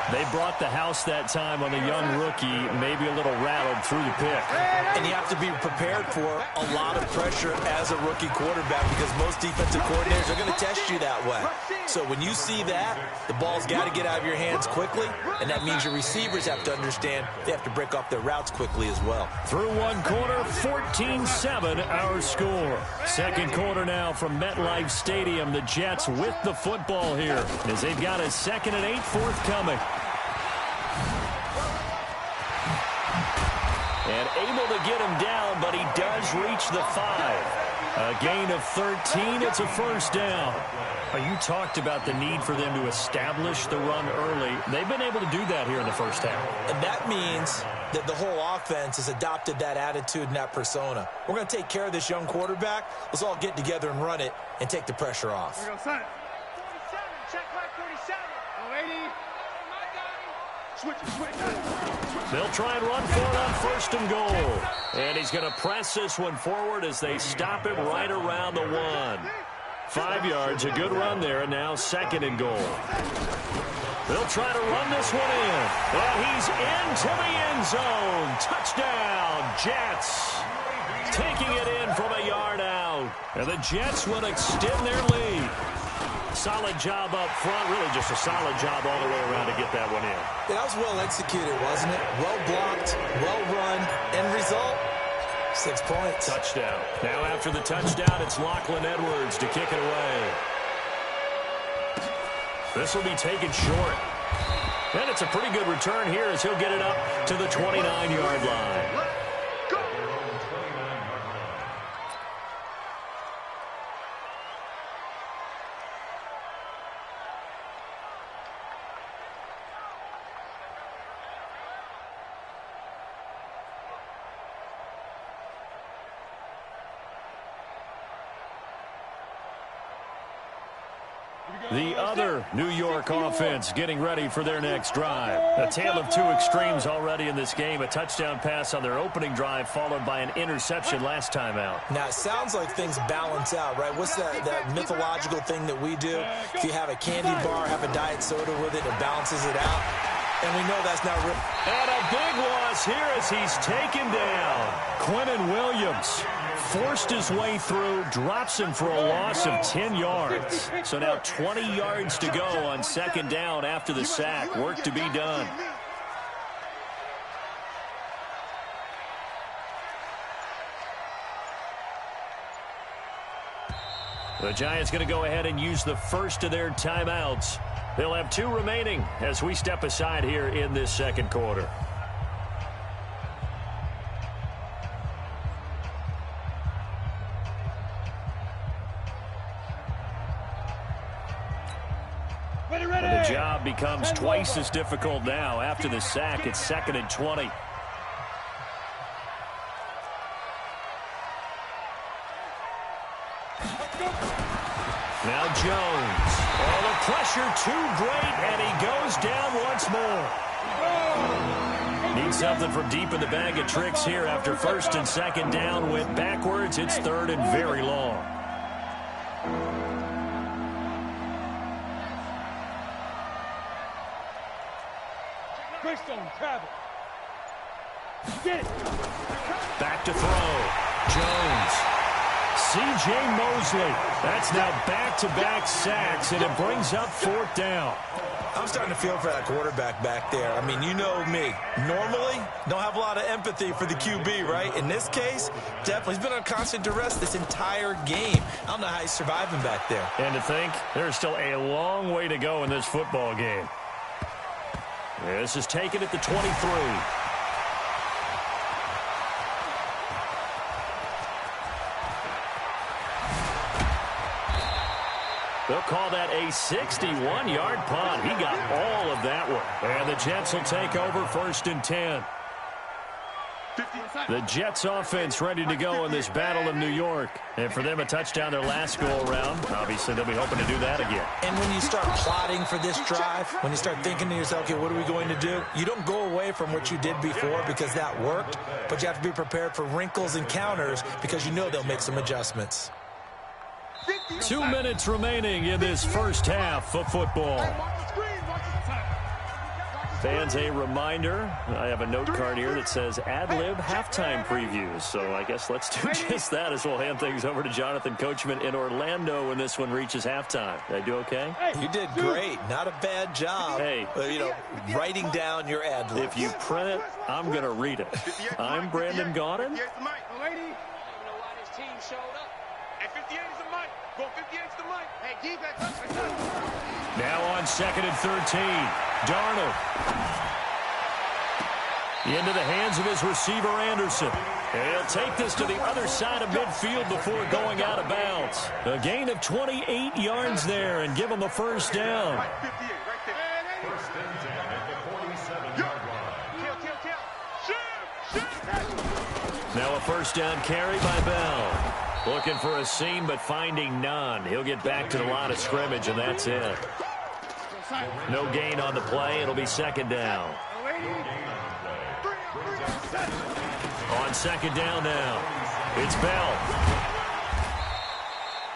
They brought the house that time on the young rookie, maybe a little rattled through the pick. And you have to be prepared for a lot of pressure as a rookie quarterback because most defensive coordinators are going to test you that way. So when you see that, the ball's got to get out of your hands quickly, and that means your receivers have to understand they have to break off their routes quickly as well. Through one quarter, 14-7 our score. Second quarter now from MetLife Stadium. The Jets with the football here as they've got a 2nd and 8 forthcoming. And able to get him down, but he does reach the 5. A gain of 13. It's a first down. You talked about the need for them to establish the run early. They've been able to do that here in the first half. And that means that the whole offense has adopted that attitude and that persona. We're going to take care of this young quarterback. Let's all get together and run it and take the pressure off. Here we go, son. 47, check back 47. They'll try and run for it on 1st and goal. And he's going to press this one forward as they stop him right around the 1. 5 yards, a good run there, and now 2nd and goal. They'll try to run this one in. And he's into the end zone. Touchdown, Jets. Taking it in from a yard out. And the Jets will extend their lead. Solid job up front, really just a solid job all the way around to get that one in. That was well executed, wasn't it? Well blocked, well run, end result, 6 points. Touchdown. Now after the touchdown, it's Lachlan Edwards to kick it away. This will be taken short. And it's a pretty good return here as he'll get it up to the 29-yard line. The other New York offense getting ready for their next drive. A tale of two extremes already in this game. A touchdown pass on their opening drive followed by an interception last time out. Now, it sounds like things balance out, right? What's that mythological thing that we do? If you have a candy bar, have a diet soda with it, it balances it out. And we know that's not real. And a big loss here as he's taken down. Quinnen Williams forced his way through, drops him for a loss of 10 yards. So now 20 yards to go on 2nd down after the sack. Work to be done. The Giants going to go ahead and use the first of their timeouts. They'll have 2 remaining as we step aside here in this 2nd quarter. And the job becomes twice as difficult now. After the sack, it's 2nd and 20. Now Jones. Oh, the pressure too great, and he goes down once more. Needs something from deep in the bag of tricks here after 1st and 2nd down. Went backwards. It's 3rd and very long. Back to throw. Jones. C.J. Mosley. That's now back-to-back sacks, and it brings up 4th down. I'm starting to feel for that quarterback back there. I mean, you know me. Normally, don't have a lot of empathy for the QB, right? In this case, definitely. He's been on constant duress this entire game. I don't know how he's surviving back there. And to think, there's still a long way to go in this football game. This is taken at the 23. They'll call that a 61-yard punt. He got all of that one. And the Jets will take over 1st and 10. The Jets offense ready to go in this battle of New York. And for them, a touchdown their last go-around. Obviously, they'll be hoping to do that again. And when you start plotting for this drive, when you start thinking to yourself, okay, what are we going to do? You don't go away from what you did before because that worked, but you have to be prepared for wrinkles and counters because you know they'll make some adjustments. 2 minutes remaining in this first half of football. Fans, a reminder, I have a note card here that says ad-lib halftime previews. So I guess let's do just that as we'll hand things over to Jonathan Coachman in Orlando when this one reaches halftime. Did I do okay? You did great. Not a bad job. Hey. Writing down your ad-lib. If you print it, I'm going to read it. I'm Brandon Gaudin. Now on 2nd and 13. Darnold. Into the hands of his receiver, Anderson. And he'll take this to the other side of midfield before going out of bounds. A gain of 28 yards there and give him a first down. First and 10 at the 47-yard line. Now a first down carry by Bell. Looking for a seam, but finding none. He'll get back to the line of scrimmage, and that's it. No gain on the play. It'll be 2nd down. On 2nd down now, it's Bell.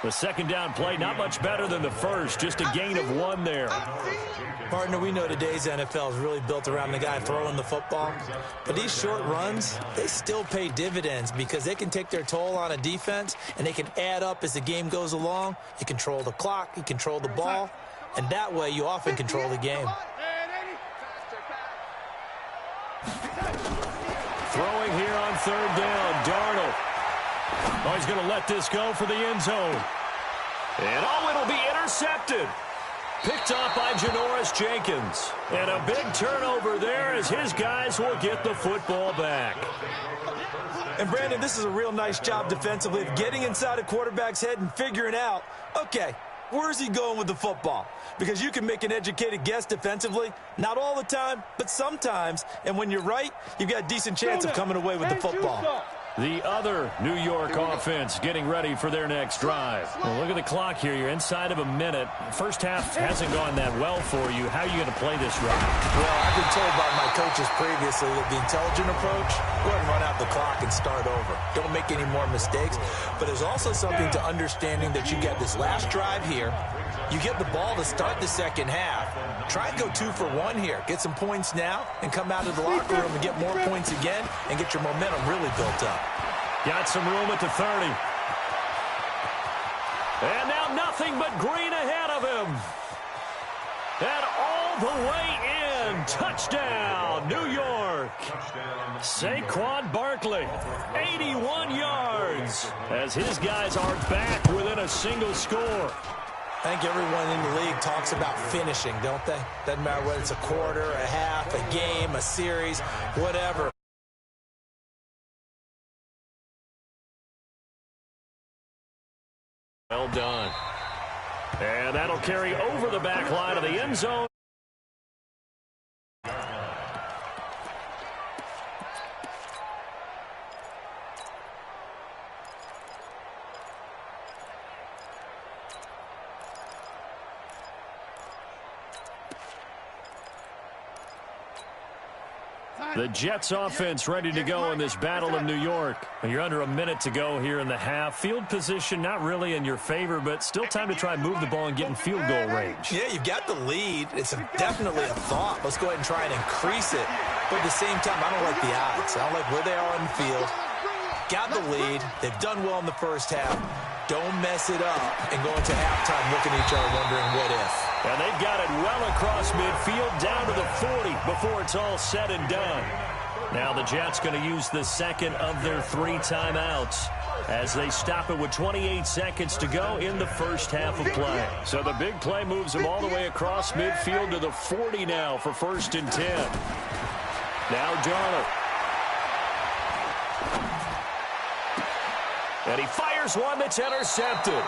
The 2nd down play, not much better than the first. Just a gain of 1 there. Partner, we know today's NFL is really built around the guy throwing the football. But these short runs, they still pay dividends because they can take their toll on a defense, and they can add up as the game goes along. You control the clock, you control the ball, and that way you often control the game. Throwing here on 3rd down, Darnold. Oh, he's going to let this go for the end zone. And it'll be intercepted. Picked off by Janoris Jenkins. And a big turnover there as his guys will get the football back. And, Brandon, this is a real nice job defensively of getting inside a quarterback's head and figuring out, okay, where's he going with the football? Because you can make an educated guess defensively, not all the time, but sometimes. And when you're right, you've got a decent chance of coming away with the football. The other New York offense getting ready for their next drive. Well, look at the clock here. You're inside of a minute. First half hasn't gone that well for you. How are you going to play this drive? Well, I've been told by my coaches previously that the intelligent approach, go ahead and run out the clock and start over. Don't make any more mistakes. But there's also something to understanding that you get this last drive here. You get the ball to start the second half. Try and go 2 for 1 here. Get some points now and come out of the locker room and get more points again and get your momentum really built up. Got some room at the 30. And now nothing but green ahead of him. And all the way in. Touchdown, New York. Saquon Barkley, 81 yards, as his guys are back within a single score. I think everyone in the league talks about finishing, don't they? Doesn't matter whether it's a quarter, a half, a game, a series, whatever. Well done. And that'll carry over the back line of the end zone. The Jets offense ready to go in this battle of New York. You're under a minute to go here in the half. Field position not really in your favor, but still time to try and move the ball and get in field goal range. Yeah, you've got the lead. It's definitely a thought. Let's go ahead and try and increase it. But at the same time, I don't like the odds. I don't like where they are on the field. Got the lead. They've done well in the first half. Don't mess it up and go into halftime looking at each other wondering what if. And they've got it well across midfield down to the 40 before it's all said and done. Now the Jets going to use the second of their 3 timeouts as they stop it with 28 seconds to go in the first half of play. So the big play moves them all the way across midfield to the 40 now for 1st and 10. Now Darnold. And he fires one that's intercepted.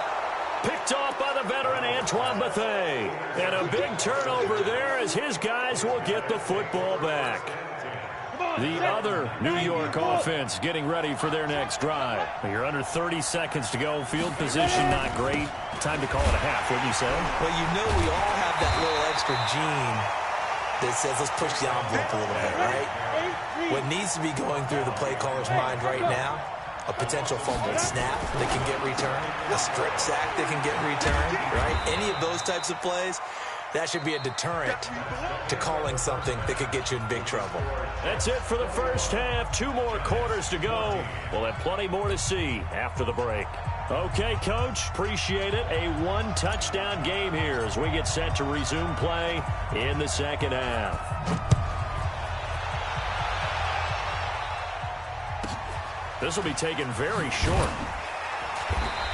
Picked off by the veteran Antoine Bethea. And a big turnover there as his guys will get the football back. The other New York offense getting ready for their next drive. You're under 30 seconds to go. Field position not great. Time to call it a half, wouldn't you say? Well, you know we all have that little extra gene that says let's push the envelope a little bit, right? What needs to be going through the play caller's mind right now, a potential fumbled snap that can get returned, a strip sack that can get returned, right? Any of those types of plays, that should be a deterrent to calling something that could get you in big trouble. That's it for the first half. 2 more quarters to go. We'll have plenty more to see after the break. Okay, Coach, appreciate it. A 1-touchdown game here as we get set to resume play in the second half. This will be taken very short.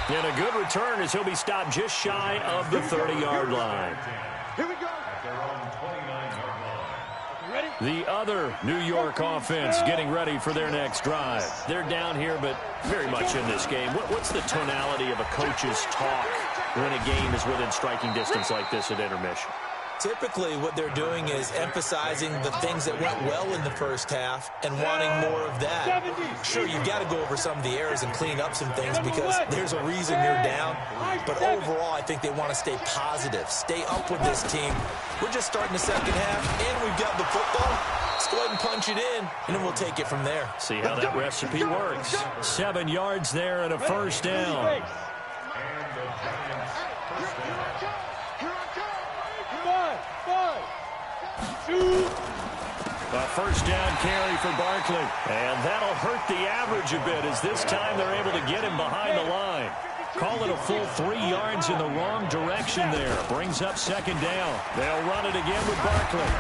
And a good return as he'll be stopped just shy of the 30-yard line. Here we go. At their own 29-yard line. Ready? The other New York offense getting ready for their next drive. They're down here, but very much in this game. What's the tonality of a coach's talk when a game is within striking distance like this at intermission? Typically, what they're doing is emphasizing the things that went well in the first half and wanting more of that. Sure, you've got to go over some of the errors and clean up some things because there's a reason you're down. But overall, I think they want to stay positive, stay up with this team. We're just starting the second half, and we've got the football. Let's go ahead and punch it in, and then we'll take it from there. See how that recipe works. 7 yards there and a first down. A first down carry for Barkley. And that'll hurt the average a bit as this time they're able to get him behind the line. Call it a full 3 yards in the wrong direction there. Brings up second down. They'll run it again with Barkley.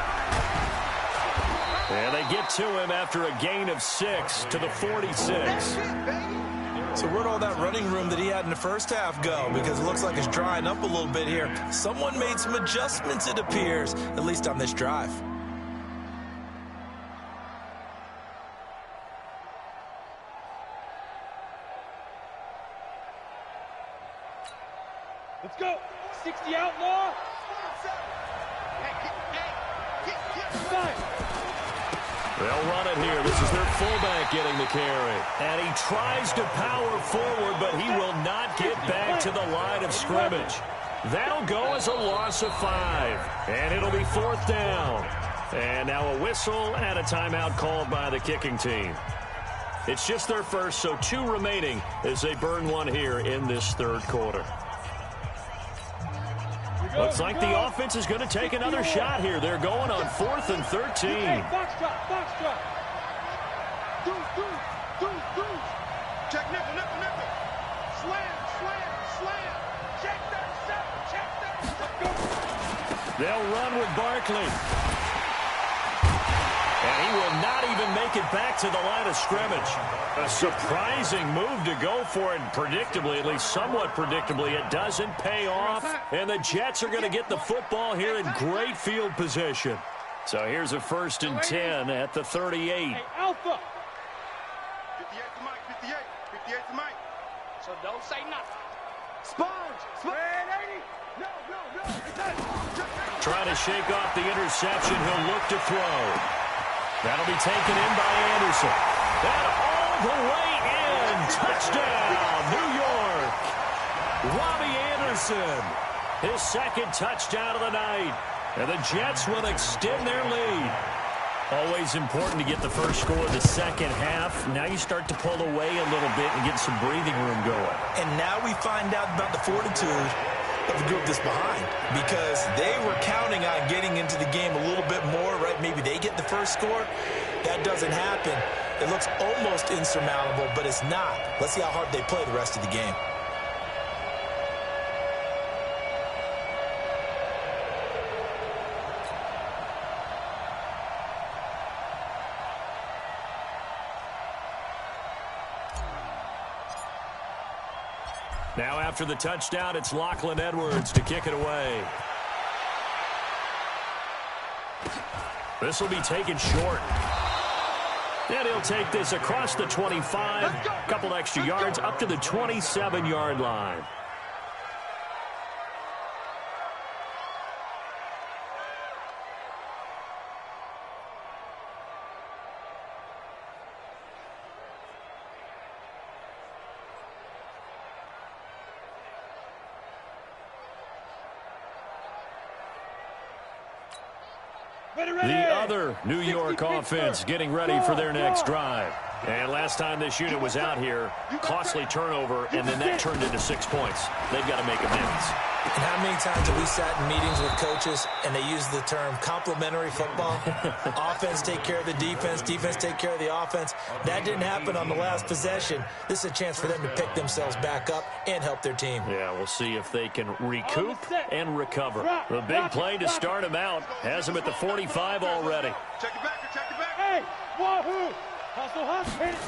And they get to him after a gain of 6 to the 46. So where'd all that running room that he had in the first half go? Because it looks like it's drying up a little bit here. Someone made some adjustments, it appears, at least on this drive. Let's go. 60 outlaw. They'll run it here. This is their fullback getting the carry. And he tries to power forward, but he will not get back to the line of scrimmage. That'll go as a loss of 5. And it'll be 4th down. And now a whistle and a timeout called by the kicking team. It's just their first, so 2 remaining as they burn one here in this third quarter. Looks like the offense is going to take another shot here. They're going on 4th and 13. Box drop, box drop. Deuce. Check nickel. Slam. Check 37, Let's go. They'll run with Barkley. And he will not even make it back to the line of scrimmage. A surprising move to go for it. Predictably, at least somewhat predictably, it doesn't pay off. And the Jets are going to get the football here in great field position. So here's a 1st and 10 at the 38. Hey, Alpha. 58 to Mike, 58 to Mike. So don't say nothing. Sponge. Red 80. No. Trying to shake off the interception. He'll look to throw. That'll be taken in by Anderson. And all the way in. Touchdown, New York. Robbie Anderson. His 2nd touchdown of the night. And the Jets will extend their lead. Always important to get the first score of the second half. Now you start to pull away a little bit and get some breathing room going. And now we find out about the fortitude of the group that's behind, because they were counting on getting into the game a little bit more, right? Maybe they get the first score. That doesn't happen. It looks almost insurmountable, but it's not. Let's see how hard they play the rest of the game. Now after the touchdown, it's Lachlan Edwards to kick it away. This will be taken short. And he'll take this across the 25, a couple extra yards, up to the 27-yard line. The other New York offense getting ready for their next drive. And last time this unit was out here, costly turnover, and then that turned into 6 points. They've got to make amends. And how many times have we sat in meetings with coaches and they use the term complementary football? Offense take care of the defense, defense take care of the offense. That didn't happen on the last possession. This is a chance for them to pick themselves back up and help their team. Yeah, we'll see if they can recoup and recover. The big play to start him out has him at the 45 already. Check it back, check it back. Hey, wahoo! Hustle, hustle, hit it.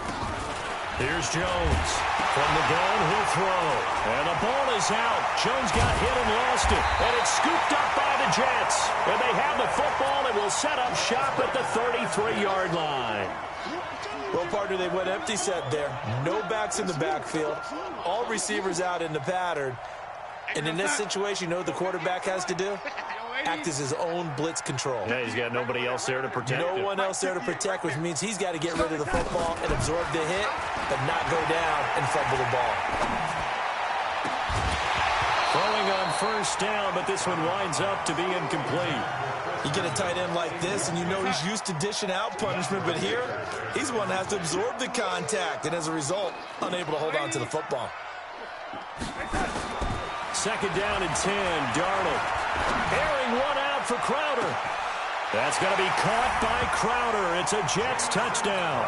Here's Jones. From the gun, he'll throw. And the ball is out. Jones got hit and lost it. And it's scooped up by the Jets. And they have the football and will set up shop at the 33-yard line. Well, partner, they went empty set there. No backs in the backfield. All receivers out in the pattern. And in this situation, you know what the quarterback has to do? Act as his own blitz control. Yeah, he's got nobody else there to protect him. No one else there to protect, which means he's got to get rid of the football and absorb the hit, but not go down and fumble the ball. Throwing on first down, but this one winds up to be incomplete. You get a tight end like this, and you know he's used to dishing out punishment, but here, he's the one that has to absorb the contact, and as a result, unable to hold on to the football. Second down and 10, Darnold. Airing one out for Crowder. That's going to be caught by Crowder. It's a Jets touchdown.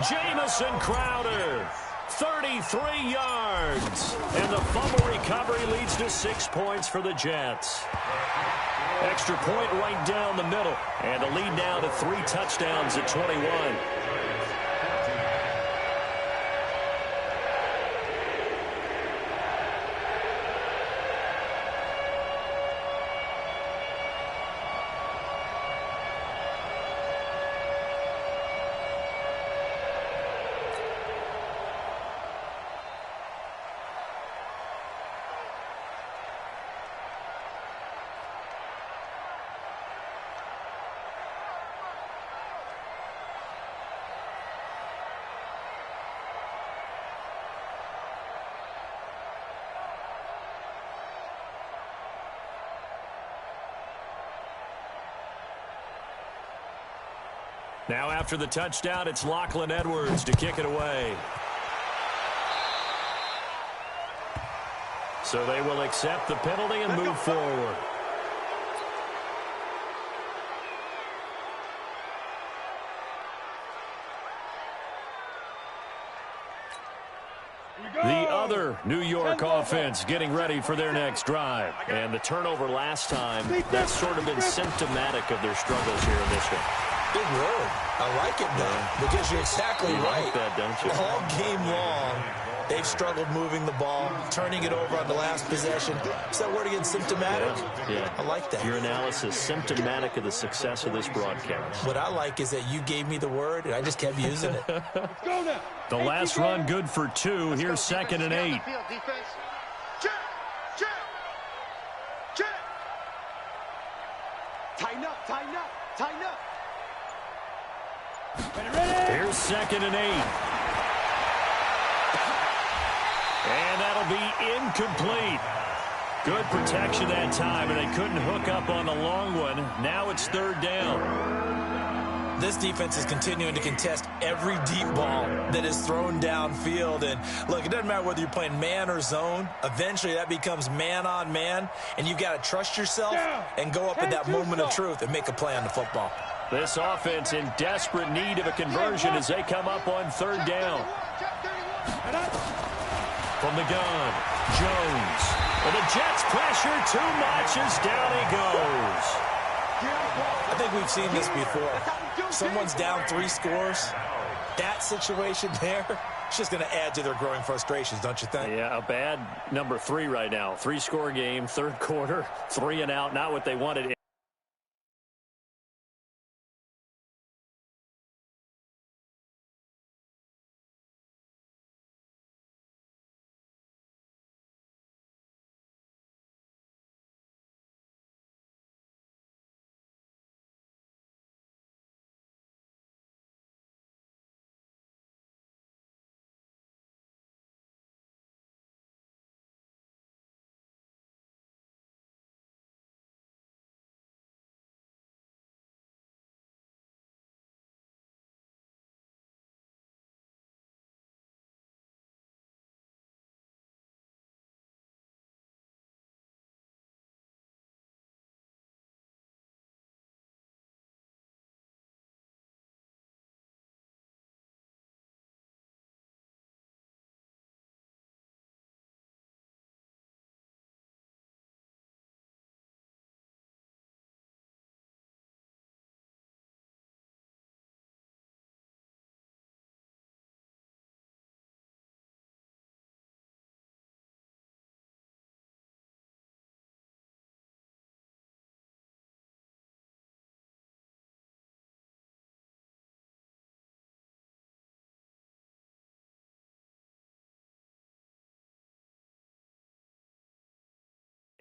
Jamison Crowder, 33 yards. And the fumble recovery leads to 6 points for the Jets. Extra point right down the middle. And a lead now to 3 touchdowns at 21. Now after the touchdown, it's Lachlan Edwards to kick it away. So they will accept the penalty and move forward. The other New York offense getting ready for their next drive. And the turnover last time, that's sort of been symptomatic of their struggles here in this one. Big word. I like it, though, because you're exactly right. Like that, don't you? All game long, they've struggled moving the ball, turning it over on the last possession. Is that word again, symptomatic? Yeah. I like that. Your analysis, symptomatic of the success of this broadcast. What I like is that you gave me the word, and I just kept using it. The last run good for 2. Here's 2nd and 8. Check, check, check. Tighten up, tighten up, tighten up. Here's 2nd and 8. And that'll be incomplete. Good protection that time, and they couldn't hook up on the long one. Now it's 3rd down. This defense is continuing to contest every deep ball that is thrown downfield. And, look, it doesn't matter whether you're playing man or zone. Eventually, that becomes man-on-man, and you've got to trust yourself and go up at that moment of truth and make a play on the football. This offense in desperate need of a conversion as they come up on 3rd down. From the gun, Jones. And the Jets pressure too much as down he goes. I think we've seen this before. Someone's down 3 scores. That situation there, it's just going to add to their growing frustrations, don't you think? Yeah, a bad number 3 right now. 3-score game, 3rd quarter, 3 and out, not what they wanted.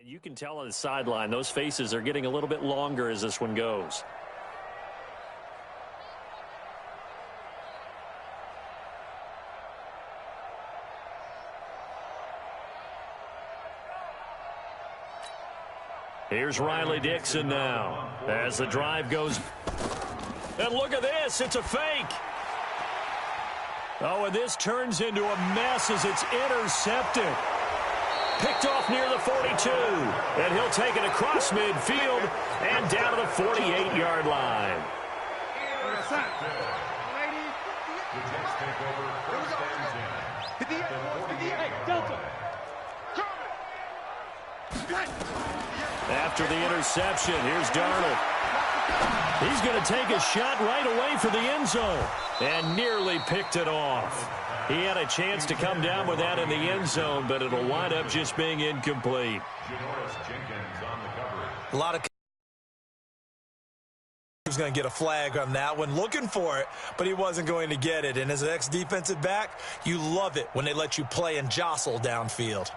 And you can tell on the sideline, those faces are getting a little bit longer as this one goes. Here's Riley Dixon now as the drive goes. And look at this. It's a fake. Oh, and this turns into a mess as it's intercepted. Picked off near the 42. And he'll take it across midfield and down to the 48-yard line. After the interception, here's Darnold. He's going to take a shot right away for the end zone and nearly picked it off. He had a chance to come down with that in the end zone, but it'll wind up just being incomplete. A lot of he was going to get a flag on that one, looking for it, but he wasn't going to get it. And as an ex-defensive back, you love it when they let you play and jostle downfield.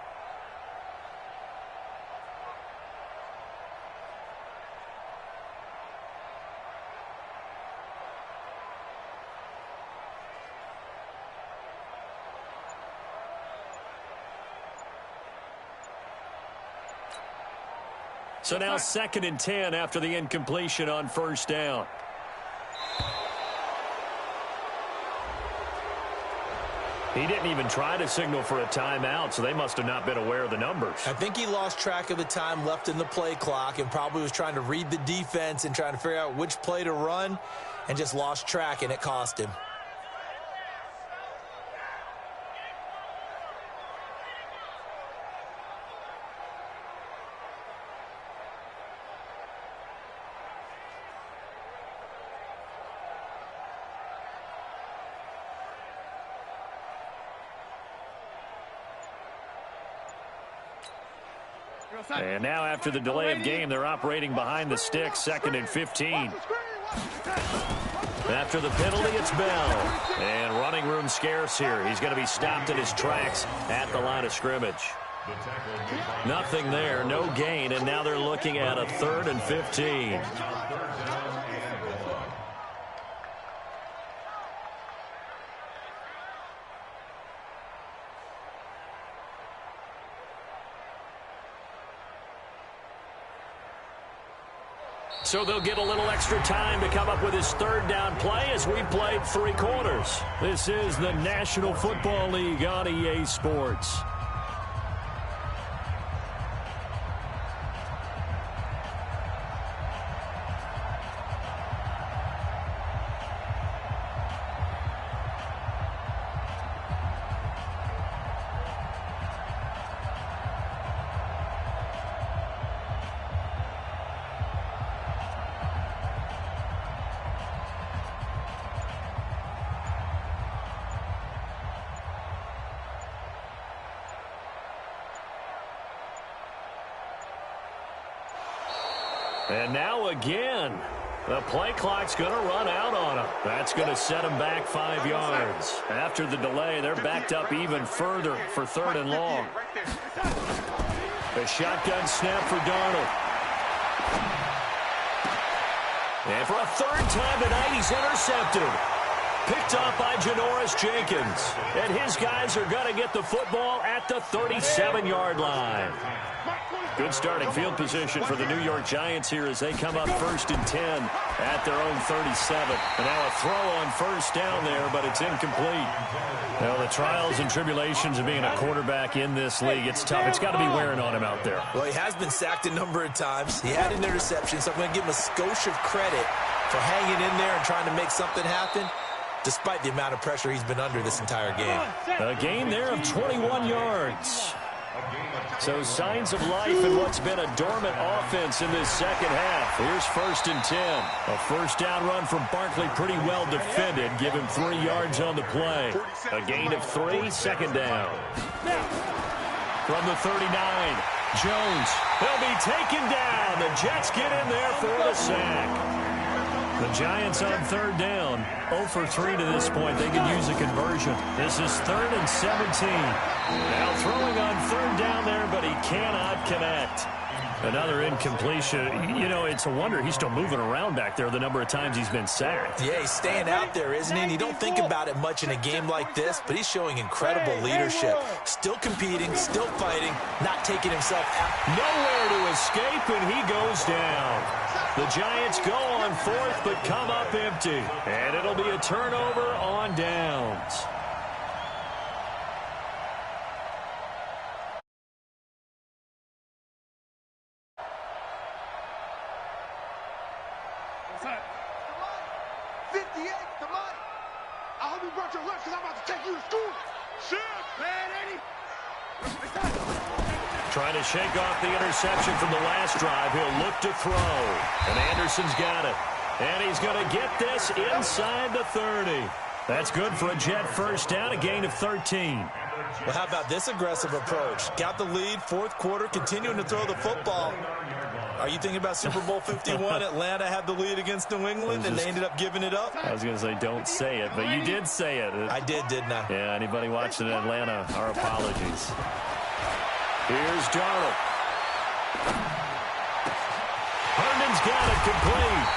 So now 2nd and 10 after the incompletion on first down. He didn't even try to signal for a timeout, so they must have not been aware of the numbers. I think he lost track of the time left in the play clock and probably was trying to read the defense and trying to figure out which play to run and just lost track, and it cost him. And now after the delay of game, they're operating behind the sticks, 2nd and 15. After the penalty, it's Bell. And running room scarce here. He's going to be stopped in his tracks at the line of scrimmage. Nothing there, no gain, and now they're looking at a 3rd and 15. So they'll get a little extra time to come up with his 3rd down play as we've played 3 quarters. This is the National Football League on EA Sports. And now again, the play clock's going to run out on him. That's going to set him back 5 yards. After the delay, they're backed up even further for 3rd and long. A shotgun snap for Darnold. And for a 3rd time tonight, he's intercepted. Picked off by Janoris Jenkins. And his guys are going to get the football at the 37-yard line. Good starting field position for the New York Giants here as they come up 1st and 10 at their own 37. And now a throw on 1st down there, but it's incomplete. Well, the trials and tribulations of being a quarterback in this league, it's tough. It's got to be wearing on him out there. Well, he has been sacked a number of times. He had an interception, so I'm going to give him a skosh of credit for hanging in there and trying to make something happen, despite the amount of pressure he's been under this entire game. A gain there of 21 yards. So signs of life in what's been a dormant offense in this 2nd half. Here's 1st and 10. A 1st down run from Barkley, pretty well defended. Give him 3 yards on the play. A gain of 3, 2nd down. From the 39, Jones. He'll be taken down. The Jets get in there for the sack. The Giants on third down. 0 for 3 to this point. They could use a conversion. This is 3rd and 17. Now throwing on third down there, but he cannot connect. Another incompletion. You know, it's a wonder he's still moving around back there the number of times he's been sacked. Yeah, he's staying out there, isn't he? And you don't think about it much in a game like this, but he's showing incredible leadership. Still competing, still fighting, not taking himself out. Nowhere to escape, and he goes down. The Giants go on 4th, but come up empty. And it'll be a turnover on downs. Trying to shake off the interception from the last drive. He'll look to throw. And Anderson's got it. And he's going to get this inside the 30. That's good for a Jet first down, a gain of 13. Well, how about this aggressive approach? Got the lead, 4th quarter, continuing to throw the football. Are you thinking about Super Bowl 51? Atlanta had the lead against New England, and they ended up giving it up? I was going to say, don't say it, but you did say it. I did, didn't I? Yeah, anybody watching in Atlanta, our apologies. Here's Darnold. Herndon's got it complete.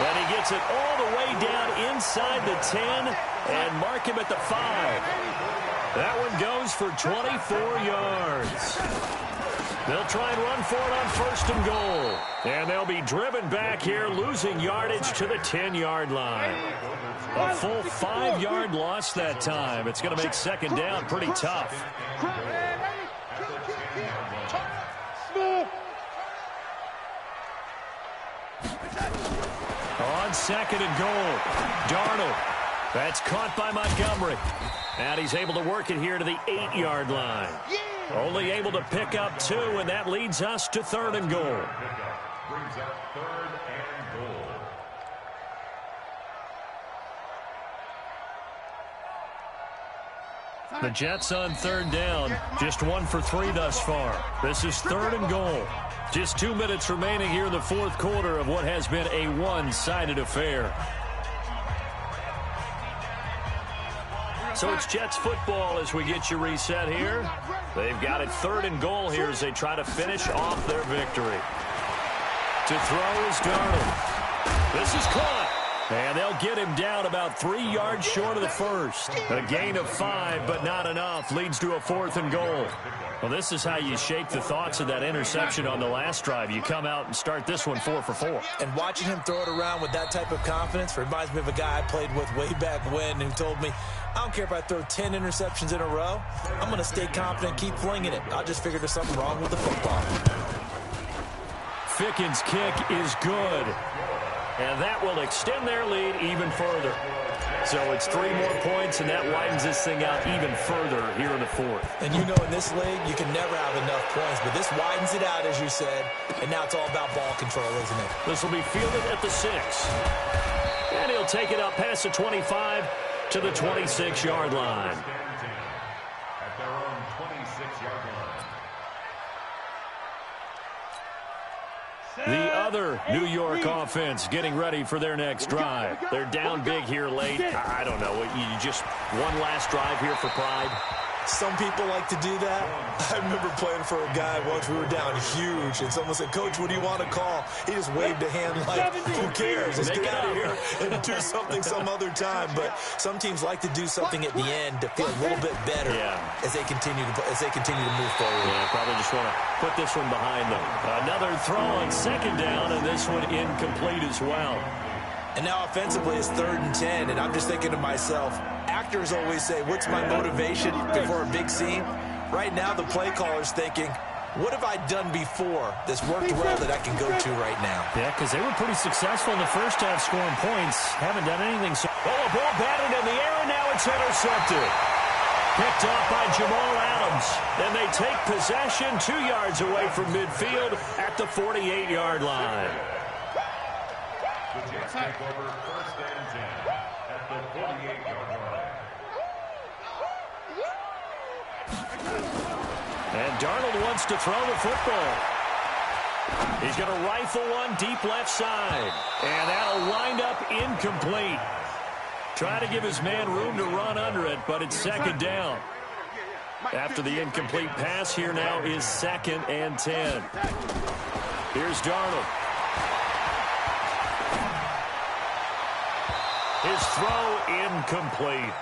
And he gets it all the way down inside the 10 and mark him at the 5. That one goes for 24 yards. They'll try and run for it on 1st and goal. And they'll be driven back here, losing yardage to the 10-yard line. A full 5-yard loss that time. It's going to make 2nd down pretty tough. On 2nd and goal, Darnold. That's caught by Montgomery. And he's able to work it here to the 8-yard line. Only able to pick up 2, and that leads us to 3rd and goal. Brings up 3rd and goal. The Jets on 3rd down. Just 1 for 3 thus far. This is 3rd and goal. Just 2 minutes remaining here in the 4th quarter of what has been a one-sided affair. So it's Jets football as we get you reset here. They've got it 3rd and goal here as they try to finish off their victory. To throw is Darnold. This is caught. And they'll get him down about 3 yards short of the first. A gain of 5, but not enough. Leads to a 4th and goal. Well, this is how you shake the thoughts of that interception on the last drive. You come out and start this one 4 for 4. And watching him throw it around with that type of confidence reminds me of a guy I played with way back when who told me, I don't care if I throw 10 interceptions in a row. I'm going to stay confident, keep flinging it. I'll just figure there's something wrong with the football. Ficken's kick is good. And that will extend their lead even further. So it's 3 more points, and that widens this thing out even further here in the 4th. And you know in this league, you can never have enough points, but this widens it out, as you said, and now it's all about ball control, isn't it? This will be fielded at the 6. And he'll take it up past the 25 to the 26-yard line. At their own 26-yard line. The other New York offense getting ready for their next drive. They're down big here late. I don't know. You just one last drive here for pride. Some people like to do that. I remember playing for a guy once. We were down huge, and someone said, Coach, what do you want to call? He just waved a hand like, who cares? Let's get out of here and do something some other time. But some teams like to do something at the end to feel a little bit better as they continue to move forward. Yeah, probably just want to put this one behind them. Another throw on 2nd down, and this one incomplete as well. And now offensively it's 3rd and 10, and I'm just thinking to myself, actors always say, what's my motivation before a big scene? Right now the play caller's thinking, what have I done before that's worked well that I can go to right now? Yeah, because they were pretty successful in the first half scoring points. Haven't done anything. So a ball batted in the air, and now it's intercepted. Picked up by Jamal Adams. And they take possession 2 yards away from midfield at the 48-yard line. The Jets take over 1st and 10 at the 48-yard line. And Darnold wants to throw the football. He's going to rifle one deep left side. And that'll wind up incomplete. Try to give his man room to run under it, but it's second down. After the incomplete pass, here now is 2nd and 10. Here's Darnold. His throw incomplete.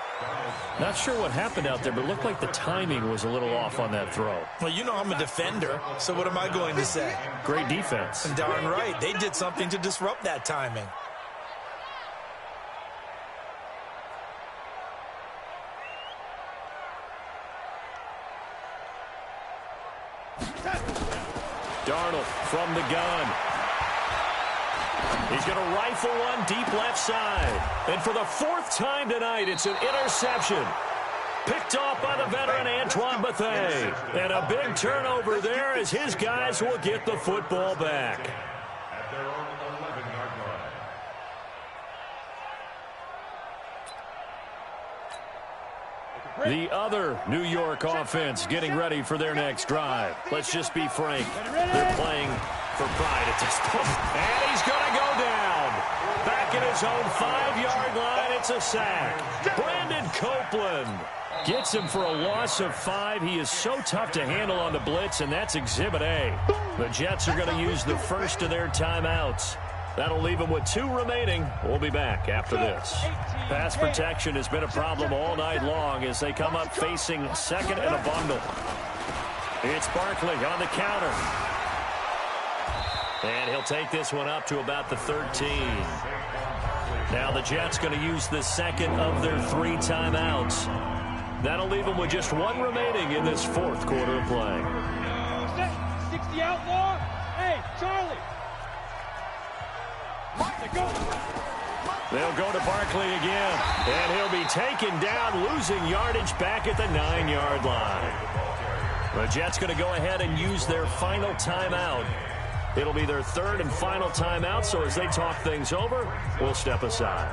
Not sure what happened out there, but it looked like the timing was a little off on that throw. Well, you know I'm a defender, so what am I going to say? Great defense. Darn right. They did something to disrupt that timing. Darnold from the gun. He's going to rifle one deep left side. And for the 4th time tonight, it's an interception. Picked off by the veteran Antoine Bethea. And a big turnover there as his guys will get the football back. At their own 11-yard line. The other New York offense getting ready for their next drive. Let's just be frank. They're playing for pride at this point. And he's going to go down. Back at his own 5-yard line, it's a sack. Brandon Copeland gets him for a loss of 5. He is so tough to handle on the blitz, and that's Exhibit A. The Jets are going to use the first of their timeouts. That'll leave them with 2 remaining. We'll be back after this. Pass protection has been a problem all night long as they come up facing 2nd and a bundle. It's Barkley on the counter. And he'll take this one up to about the 13. Now the Jets going to use the 2nd of their 3 timeouts. That'll leave them with just 1 remaining in this 4th quarter of play. 60 outlaw. Hey, Charlie. They'll go to Barkley again, and he'll be taken down, losing yardage back at the 9-yard line. The Jets going to go ahead and use their final timeout. It'll be their 3rd and final timeout, so as they talk things over, we'll step aside.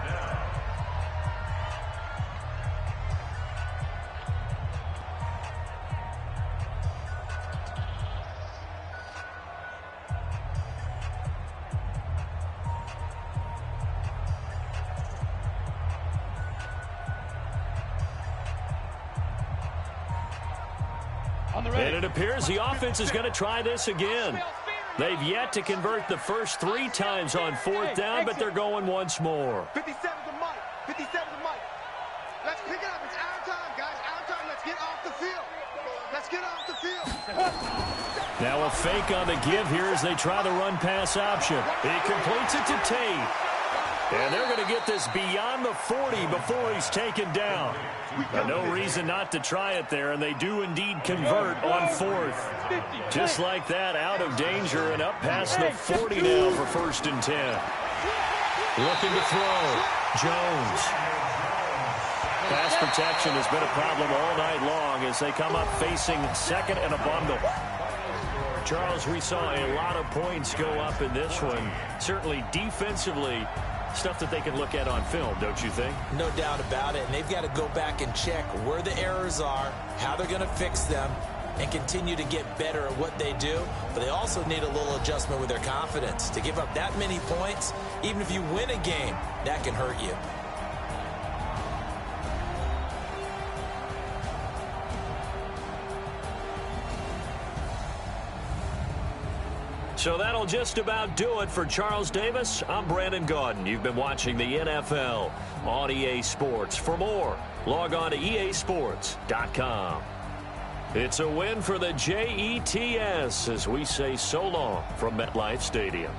And it appears the offense is going to try this again. They've yet to convert the first 3 times on 4th down, but they're going once more. 57 to Mike. 57 to Mike. Let's pick it up. It's our time, guys. Our time. Let's get off the field. Let's get off the field. Now a fake on the give here as they try the run-pass option. He completes it to Tate. And they're going to get this beyond the 40 before he's taken down. No reason not to try it there, and they do indeed convert on 4th. Just like that, out of danger and up past the 40 now for 1st and 10. Looking to throw. Jones. Pass protection has been a problem all night long as they come up facing 2nd and a bundle. Charles, we saw a lot of points go up in this one. Certainly defensively, stuff that they can look at on film, don't you think? No doubt about it. And they've got to go back and check where the errors are, how they're going to fix them, and continue to get better at what they do. But they also need a little adjustment with their confidence. To give up that many points, even if you win a game, that can hurt you. So that'll just about do it for Charles Davis. I'm Brandon Gaudin. You've been watching the NFL on EA Sports. For more, log on to easports.com. It's a win for the Jets as we say so long from MetLife Stadium.